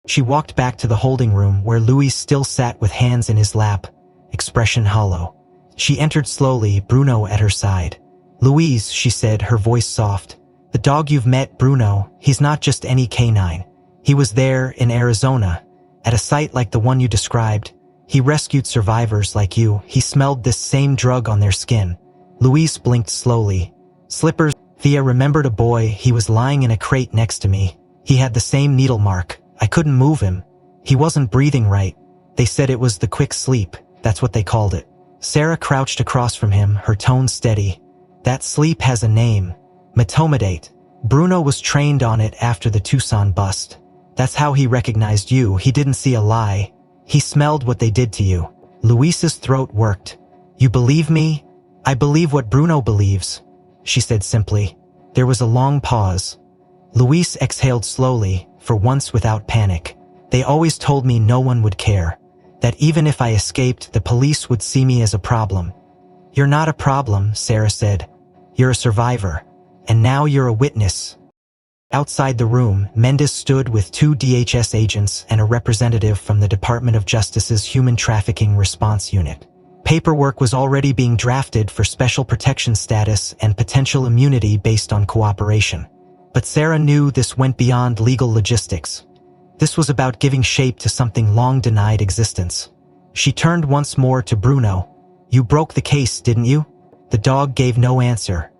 She walked back to the holding room where Luis still sat with hands in his lap, expression hollow. She entered slowly, Bruno at her side. "Louise," she said, her voice soft. "The dog you've met, Bruno, he's not just any canine. He was there in Arizona, at a site like the one you described. He rescued survivors like you. He smelled this same drug on their skin." Louise blinked slowly. "Slippers." Thea remembered a boy. He was lying in a crate next to me. He had the same needle mark. I couldn't move him. He wasn't breathing right. They said it was the quick sleep. That's what they called it. Sarah crouched across from him, her tone steady. "That sleep has a name. Metomidate. Bruno was trained on it after the Tucson bust. That's how he recognized you. He didn't see a lie. He smelled what they did to you." Luis's throat worked. "You believe me?" "I believe what Bruno believes," she said simply. There was a long pause. Luis exhaled slowly, for once without panic. "They always told me no one would care. That even if I escaped, the police would see me as a problem." "You're not a problem," Sarah said. "You're a survivor. And now you're a witness." Outside the room, Mendes stood with 2 DHS agents and a representative from the Department of Justice's Human Trafficking Response Unit. Paperwork was already being drafted for special protection status and potential immunity based on cooperation. But Sarah knew this went beyond legal logistics. This was about giving shape to something long denied existence. She turned once more to Bruno. "You broke the case, didn't you?" The dog gave no answer.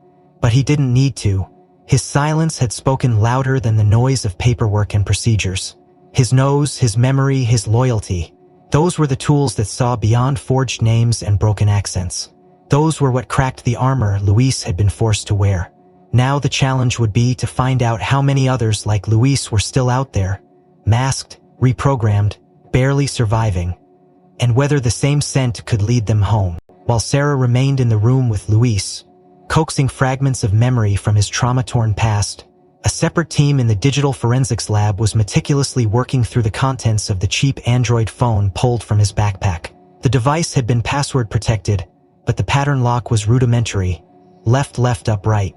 But he didn't need to. His silence had spoken louder than the noise of paperwork and procedures. His nose, his memory, his loyalty. Those were the tools that saw beyond forged names and broken accents. Those were what cracked the armor Luis had been forced to wear. Now the challenge would be to find out how many others like Luis were still out there, masked, reprogrammed, barely surviving, and whether the same scent could lead them home. While Sarah remained in the room with Luis, coaxing fragments of memory from his trauma-torn past, a separate team in the digital forensics lab was meticulously working through the contents of the cheap Android phone pulled from his backpack. The device had been password protected, but the pattern lock was rudimentary, left up right,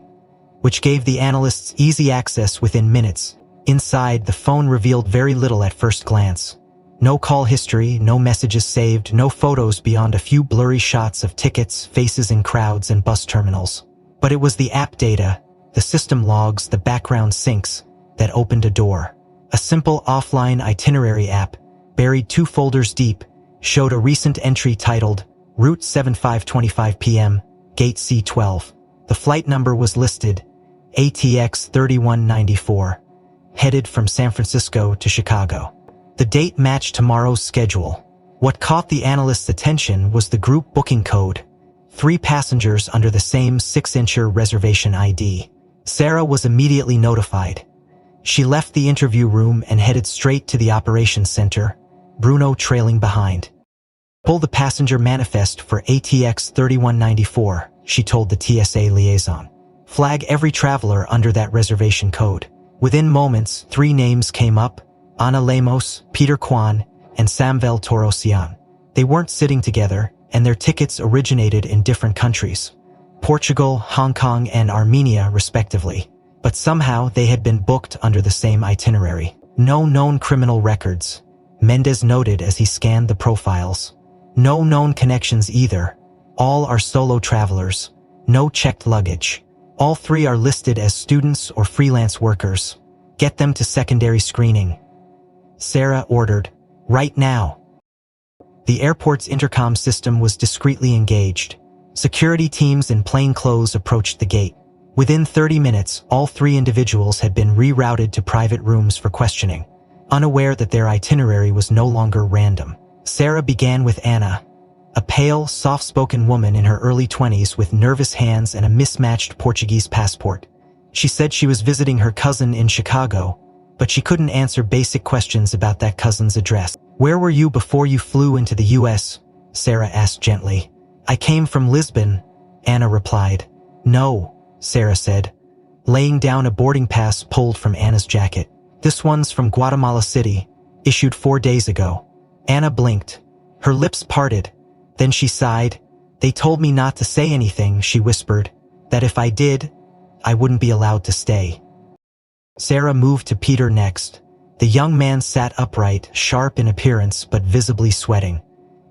which gave the analysts easy access within minutes. Inside, the phone revealed very little at first glance. No call history, no messages saved, no photos beyond a few blurry shots of tickets, faces in crowds, and bus terminals. But it was the app data, the system logs, the background syncs, that opened a door. A simple offline itinerary app, buried 2 folders deep, showed a recent entry titled Route 7525 p.m., Gate C12. The flight number was listed, ATX 3194, headed from San Francisco to Chicago. The date matched tomorrow's schedule. What caught the analyst's attention was the group booking code. 3 passengers under the same 6-incher reservation ID. Sarah was immediately notified. She left the interview room and headed straight to the operations center, Bruno trailing behind. "Pull the passenger manifest for ATX 3194, she told the TSA liaison. "Flag every traveler under that reservation code." Within moments, 3 names came up: Ana Lemos, Peter Kwan, and Samvel Torosian. They weren't sitting together, and their tickets originated in different countries: Portugal, Hong Kong, and Armenia, respectively. But somehow they had been booked under the same itinerary. No known criminal records, Mendes noted as he scanned the profiles. No known connections either. All are solo travelers. No checked luggage. All 3 are listed as students or freelance workers. "Get them to secondary screening," Sarah ordered. "Right now." The airport's intercom system was discreetly engaged. Security teams in plain clothes approached the gate. Within 30 minutes, all 3 individuals had been rerouted to private rooms for questioning, unaware that their itinerary was no longer random. Sarah began with Anna, a pale, soft-spoken woman in her early 20s with nervous hands and a mismatched Portuguese passport. She said she was visiting her cousin in Chicago, but she couldn't answer basic questions about that cousin's address. "Where were you before you flew into the US?" Sarah asked gently. "I came from Lisbon," Anna replied. "No," Sarah said, laying down a boarding pass pulled from Anna's jacket. "This one's from Guatemala City, issued 4 days ago." Anna blinked. Her lips parted. Then she sighed. "They told me not to say anything," she whispered, "that if I did, I wouldn't be allowed to stay." Sarah moved to Peter next. The young man sat upright, sharp in appearance but visibly sweating.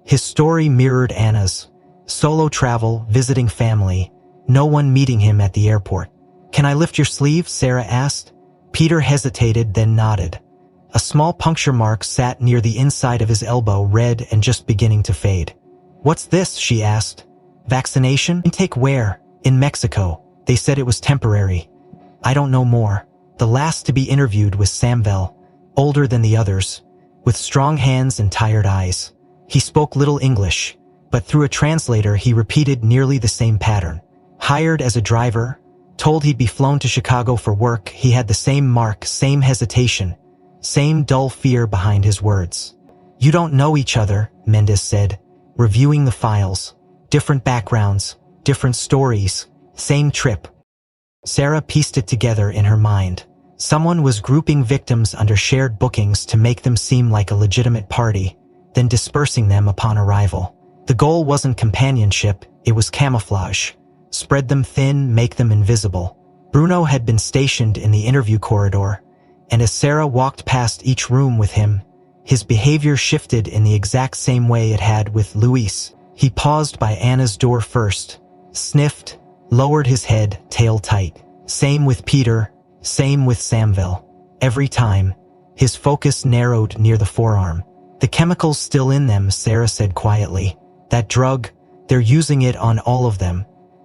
His story mirrored Anna's. Solo travel, visiting family, no one meeting him at the airport. "Can I lift your sleeve?" Sarah asked. Peter hesitated, then nodded. A small puncture mark sat near the inside of his elbow, red and just beginning to fade. "What's this?" she asked. "Vaccination? Intake where?" "In Mexico. They said it was temporary." "I don't know more." The last to be interviewed was Samvel, older than the others, with strong hands and tired eyes. He spoke little English, but through a translator he repeated nearly the same pattern. Hired as a driver, told he'd be flown to Chicago for work, he had the same mark, same hesitation, same dull fear behind his words. "You don't know each other," Mendes said. reviewing the files. Different backgrounds, different stories, same trip. Sarah pieced it together in her mind. Someone was grouping victims under shared bookings to make them seem like a legitimate party, then dispersing them upon arrival. The goal wasn't companionship, it was camouflage. Spread them thin, make them invisible. Bruno had been stationed in the interview corridor, and as Sarah walked past each room with him, his behavior shifted in the exact same way it had with Luis. He paused by Anna's door first, sniffed, lowered his head, tail tight. Same with Peter, same with Samville. Every time, his focus narrowed near the forearm. The chemical's still in them, Sarah said quietly. That drug, they're using it on all of them.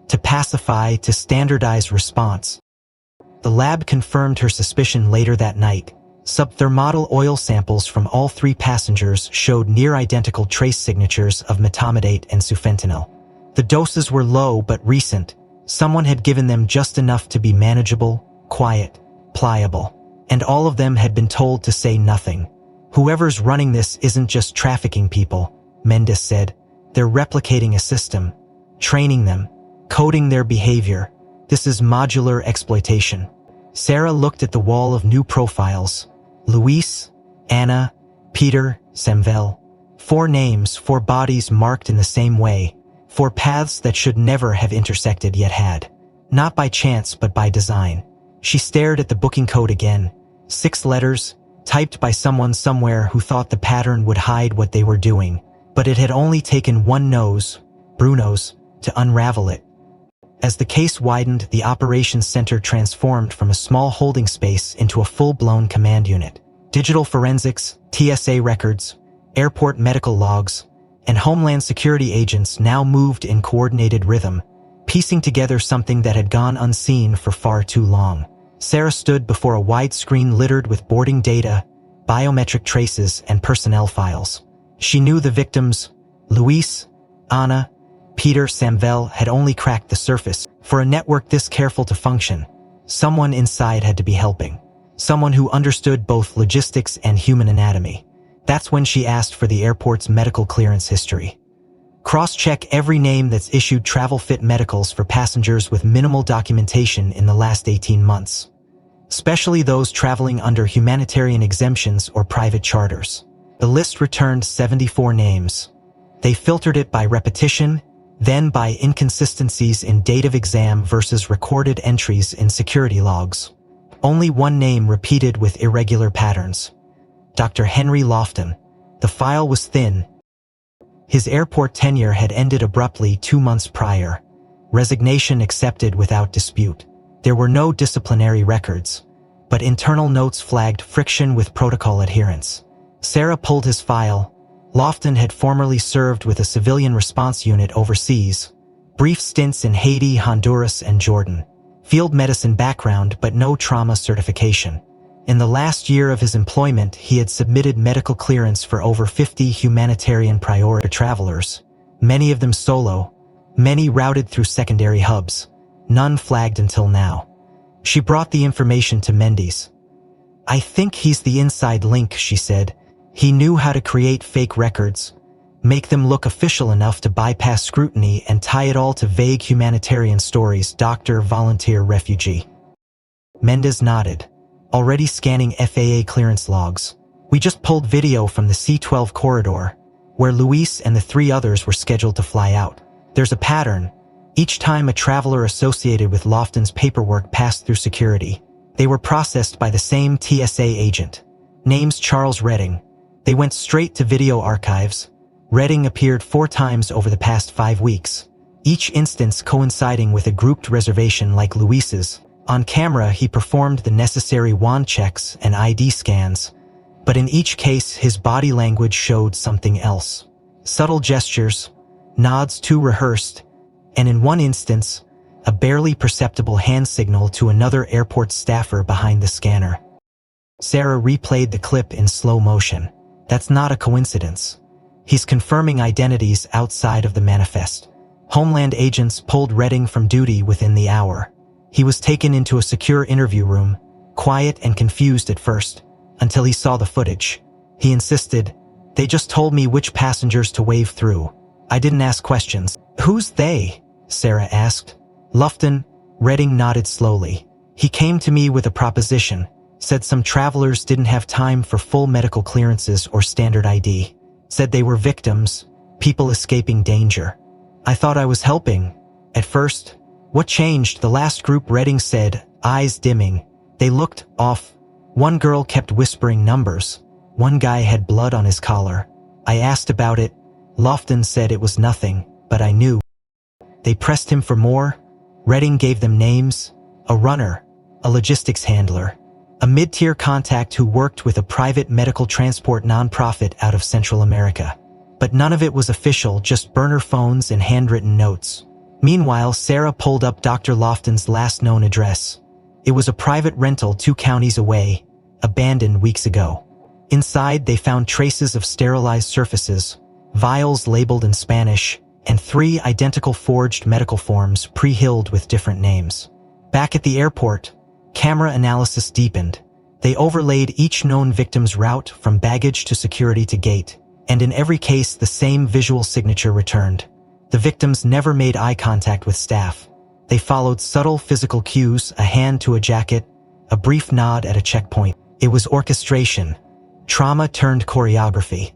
To pacify, to standardize response. The lab confirmed her suspicion later that night. Subthermodal oil samples from all 3 passengers showed near-identical trace signatures of metamidate and sufentanil. The doses were low but recent. Someone had given them just enough to be manageable, quiet, pliable. And all of them had been told to say nothing. Whoever's running this isn't just trafficking people, Mendes said. They're replicating a system, training them, coding their behavior. This is modular exploitation. Sarah looked at the wall of new profiles. Luis, Anna, Peter, Samville. 4 names, 4 bodies marked in the same way. 4 paths that should never have intersected yet had. Not by chance, but by design. She stared at the booking code again. 6 letters, typed by someone somewhere who thought the pattern would hide what they were doing. But it had only taken one nose, Bruno's, to unravel it. As the case widened, the operations center transformed from a small holding space into a full-blown command unit. Digital forensics, TSA records, airport medical logs, and Homeland Security agents now moved in coordinated rhythm, piecing together something that had gone unseen for far too long. Sarah stood before a wide screen littered with boarding data, biometric traces, and personnel files. She knew the victims, Luis, Anna, Peter, Samville, had only cracked the surface. For a network this careful to function, someone inside had to be helping. Someone who understood both logistics and human anatomy. That's when she asked for the airport's medical clearance history. Cross-check every name that's issued travel-fit medicals for passengers with minimal documentation in the last 18 months. Especially those traveling under humanitarian exemptions or private charters. The list returned 74 names. They filtered it by repetition, then by inconsistencies in date of exam versus recorded entries in security logs. Only one name repeated with irregular patterns. Dr. Henry Lofton. The file was thin. His airport tenure had ended abruptly 2 months prior. Resignation accepted without dispute. There were no disciplinary records, but internal notes flagged friction with protocol adherence. Sarah pulled his file. Lofton had formerly served with a civilian response unit overseas. Brief stints in Haiti, Honduras, and Jordan. Field medicine background but no trauma certification. In the last year of his employment, he had submitted medical clearance for over 50 humanitarian priority travelers, many of them solo, many routed through secondary hubs, none flagged until now. She brought the information to Mendes. "I think he's the inside link," she said. "He knew how to create fake records, make them look official enough to bypass scrutiny and tie it all to vague humanitarian stories, doctor, volunteer, refugee." Mendes nodded, already scanning FAA clearance logs. "We just pulled video from the C-12 corridor, where Luis and the 3 others were scheduled to fly out. There's a pattern. Each time a traveler associated with Lofton's paperwork passed through security, they were processed by the same TSA agent. Name's Charles Redding. They went straight to video archives. Redding appeared 4 times over the past 5 weeks, each instance coinciding with a grouped reservation like Luis's. On camera, he performed the necessary wand checks and ID scans, but in each case, his body language showed something else. Subtle gestures, nods too rehearsed, and in one instance, a barely perceptible hand signal to another airport staffer behind the scanner. Sarah replayed the clip in slow motion. That's not a coincidence. He's confirming identities outside of the manifest. Homeland agents pulled Redding from duty within the hour. He was taken into a secure interview room, quiet and confused at first, until he saw the footage. He insisted, "They just told me which passengers to wave through. I didn't ask questions. Who's they? Sarah asked. Lufton, Redding nodded slowly. He came to me with a proposition, said some travelers didn't have time for full medical clearances or standard ID. Said they were victims, people escaping danger. I thought I was helping. At first. What changed? The last group, Redding said, eyes dimming. They looked off. One girl kept whispering numbers. One guy had blood on his collar. I asked about it. Lofton said it was nothing, but I knew. They pressed him for more. Redding gave them names. A runner, a logistics handler, a mid-tier contact who worked with a private medical transport nonprofit out of Central America. But none of it was official, just burner phones and handwritten notes. Meanwhile, Sarah pulled up Dr. Lofton's last known address. It was a private rental 2 counties away, abandoned weeks ago. Inside, they found traces of sterilized surfaces, vials labeled in Spanish, and 3 identical forged medical forms pre-hilled with different names. Back at the airport, camera analysis deepened. They overlaid each known victim's route from baggage to security to gate, and in every case the same visual signature returned. The victims never made eye contact with staff. They followed subtle physical cues, a hand to a jacket, a brief nod at a checkpoint. It was orchestration. Trauma turned choreography.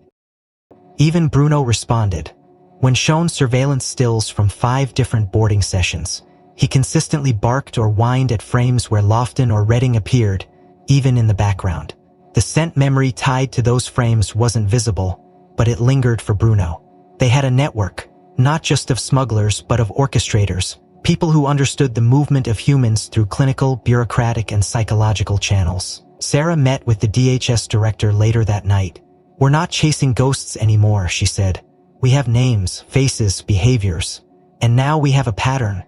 Even Bruno responded. When shown surveillance stills from 5 different boarding sessions, he consistently barked or whined at frames where Lofton or Redding appeared, even in the background. The scent memory tied to those frames wasn't visible, but it lingered for Bruno. They had a network, not just of smugglers but of orchestrators, people who understood the movement of humans through clinical, bureaucratic, and psychological channels. Sarah met with the DHS director later that night. We're not chasing ghosts anymore, she said. We have names, faces, behaviors. And now we have a pattern.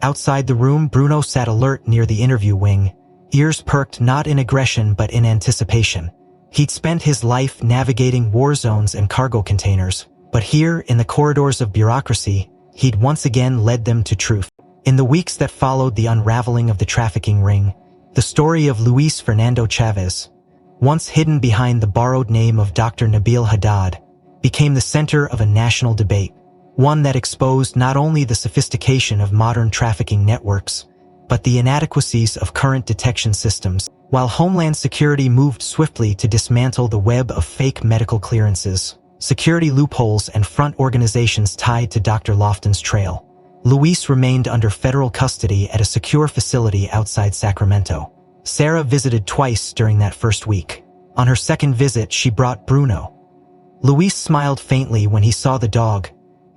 Outside the room, Bruno sat alert near the interview wing, ears perked not in aggression but in anticipation. He'd spent his life navigating war zones and cargo containers, but here, in the corridors of bureaucracy, he'd once again led them to truth. In the weeks that followed the unraveling of the trafficking ring, the story of Luis Fernando Chavez, once hidden behind the borrowed name of Dr. Nabil Haddad, became the center of a national debate, one that exposed not only the sophistication of modern trafficking networks, but the inadequacies of current detection systems. While Homeland Security moved swiftly to dismantle the web of fake medical clearances, security loopholes, and front organizations tied to Dr. Lofton's trail, Luis remained under federal custody at a secure facility outside Sacramento. Sarah visited twice during that first week. On her second visit, she brought Bruno. Luis smiled faintly when he saw the dog,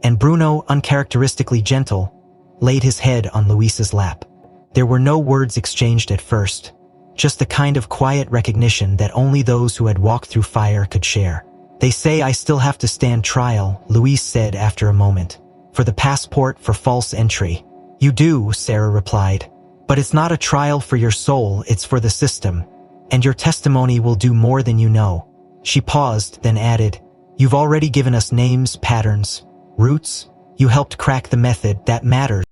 and Bruno, uncharacteristically gentle, laid his head on Luis's lap. There were no words exchanged at first, just the kind of quiet recognition that only those who had walked through fire could share. They say I still have to stand trial, Luis said after a moment, for the passport for false entry. You do, Sarah replied. But it's not a trial for your soul, it's for the system. And your testimony will do more than you know. She paused, then added, You've already given us names, patterns, routes. You helped crack the method, that matters.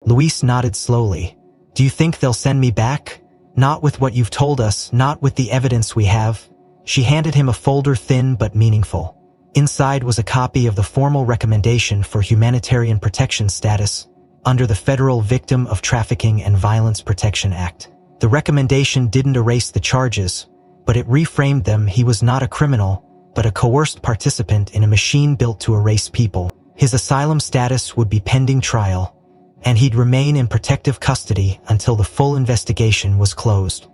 Luis nodded slowly. Do you think they'll send me back? Not with what you've told us, not with the evidence we have. She handed him a folder, thin but meaningful. Inside was a copy of the formal recommendation for humanitarian protection status under the Federal Victim of Trafficking and Violence Protection Act. The recommendation didn't erase the charges, but it reframed them. He was not a criminal, but a coerced participant in a machine built to erase people. His asylum status would be pending trial, and he'd remain in protective custody until the full investigation was closed.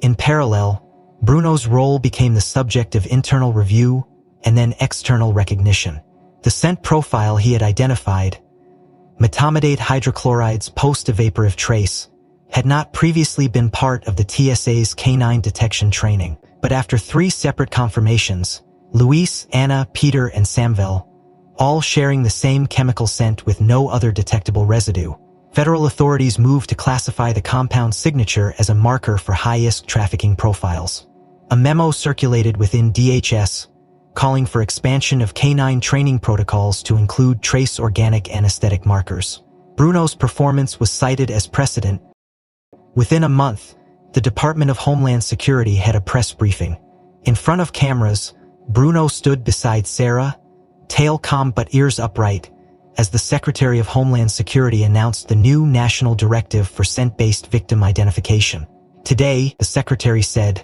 In parallel, Bruno's role became the subject of internal review and then external recognition. The scent profile he had identified, metamidate hydrochloride's post-evaporative trace, had not previously been part of the TSA's canine detection training. But after 3 separate confirmations, Luis, Anna, Peter, and Samvel, all sharing the same chemical scent with no other detectable residue, federal authorities moved to classify the compound signature as a marker for high-risk trafficking profiles. A memo circulated within DHS, calling for expansion of canine training protocols to include trace organic anesthetic markers. Bruno's performance was cited as precedent. Within a month, the Department of Homeland Security had a press briefing. In front of cameras, Bruno stood beside Sarah, tail calm but ears upright, as the Secretary of Homeland Security announced the new national directive for scent-based victim identification. Today, the Secretary said,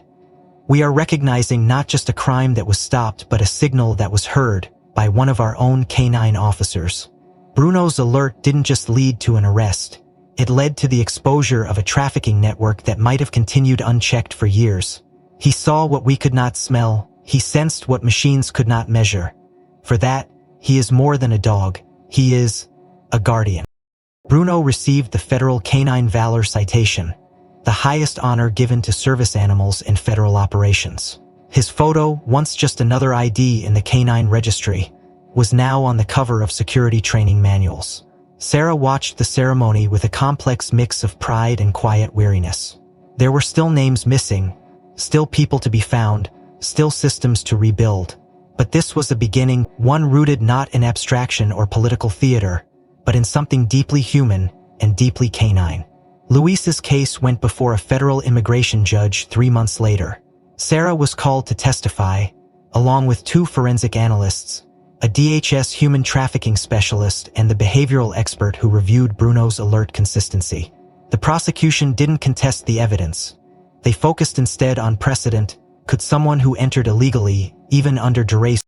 "We are recognizing not just a crime that was stopped but a signal that was heard by one of our own canine officers." Bruno's alert didn't just lead to an arrest. It led to the exposure of a trafficking network that might have continued unchecked for years. He saw what we could not smell. He sensed what machines could not measure. For that, he is more than a dog. He is a guardian. Bruno received the Federal Canine Valor Citation, the highest honor given to service animals in federal operations. His photo, once just another ID in the canine registry, was now on the cover of security training manuals. Sarah watched the ceremony with a complex mix of pride and quiet weariness. There were still names missing, still people to be found, still systems to rebuild. But this was a beginning, one rooted not in abstraction or political theater, but in something deeply human and deeply canine. Luis's case went before a federal immigration judge 3 months later. Sarah was called to testify, along with 2 forensic analysts, a DHS human trafficking specialist and the behavioral expert who reviewed Bruno's alert consistency. The prosecution didn't contest the evidence. They focused instead on precedent. Could someone who entered illegally, even under duress?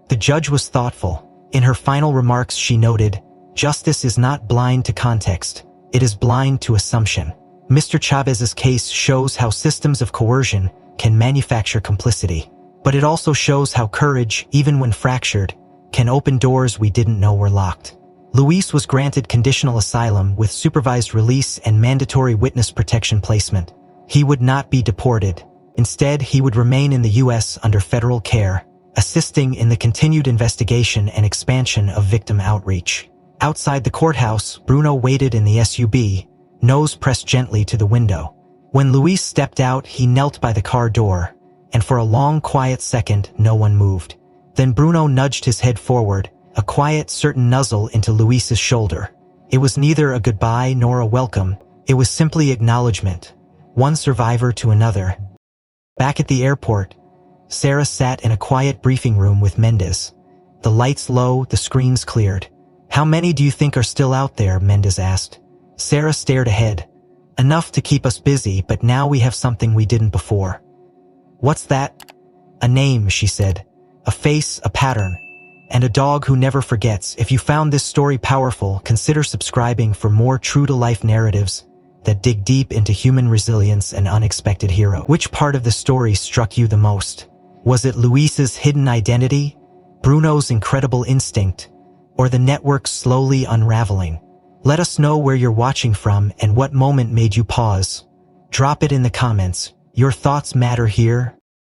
The judge was thoughtful. In her final remarks she noted, "Justice is not blind to context. It is blind to assumption." Mr. Chavez's case shows how systems of coercion can manufacture complicity. But it also shows how courage, even when fractured, can open doors we didn't know were locked. Luis was granted conditional asylum with supervised release and mandatory witness protection placement. He would not be deported. Instead, he would remain in the U.S. under federal care, assisting in the continued investigation and expansion of victim outreach. Outside the courthouse, Bruno waited in the SUV, nose pressed gently to the window. When Luis stepped out, he knelt by the car door, and for a long, quiet second, no one moved. Then Bruno nudged his head forward, a quiet, certain nuzzle into Luis's shoulder. It was neither a goodbye nor a welcome. It was simply acknowledgement, one survivor to another. Back at the airport, Sarah sat in a quiet briefing room with Mendez. The lights low, the screens cleared. "How many do you think are still out there?" Mendez asked. Sarah stared ahead. "Enough to keep us busy, but now we have something we didn't before." "What's that?" "A name," she said. "A face, a pattern, and a dog who never forgets." If you found this story powerful, consider subscribing for more true-to-life narratives that dig deep into human resilience and unexpected hero. Which part of the story struck you the most? Was it Luis's hidden identity, Bruno's incredible instinct, or the network slowly unraveling? Let us know where you're watching from and what moment made you pause. Drop it in the comments. Your thoughts matter here.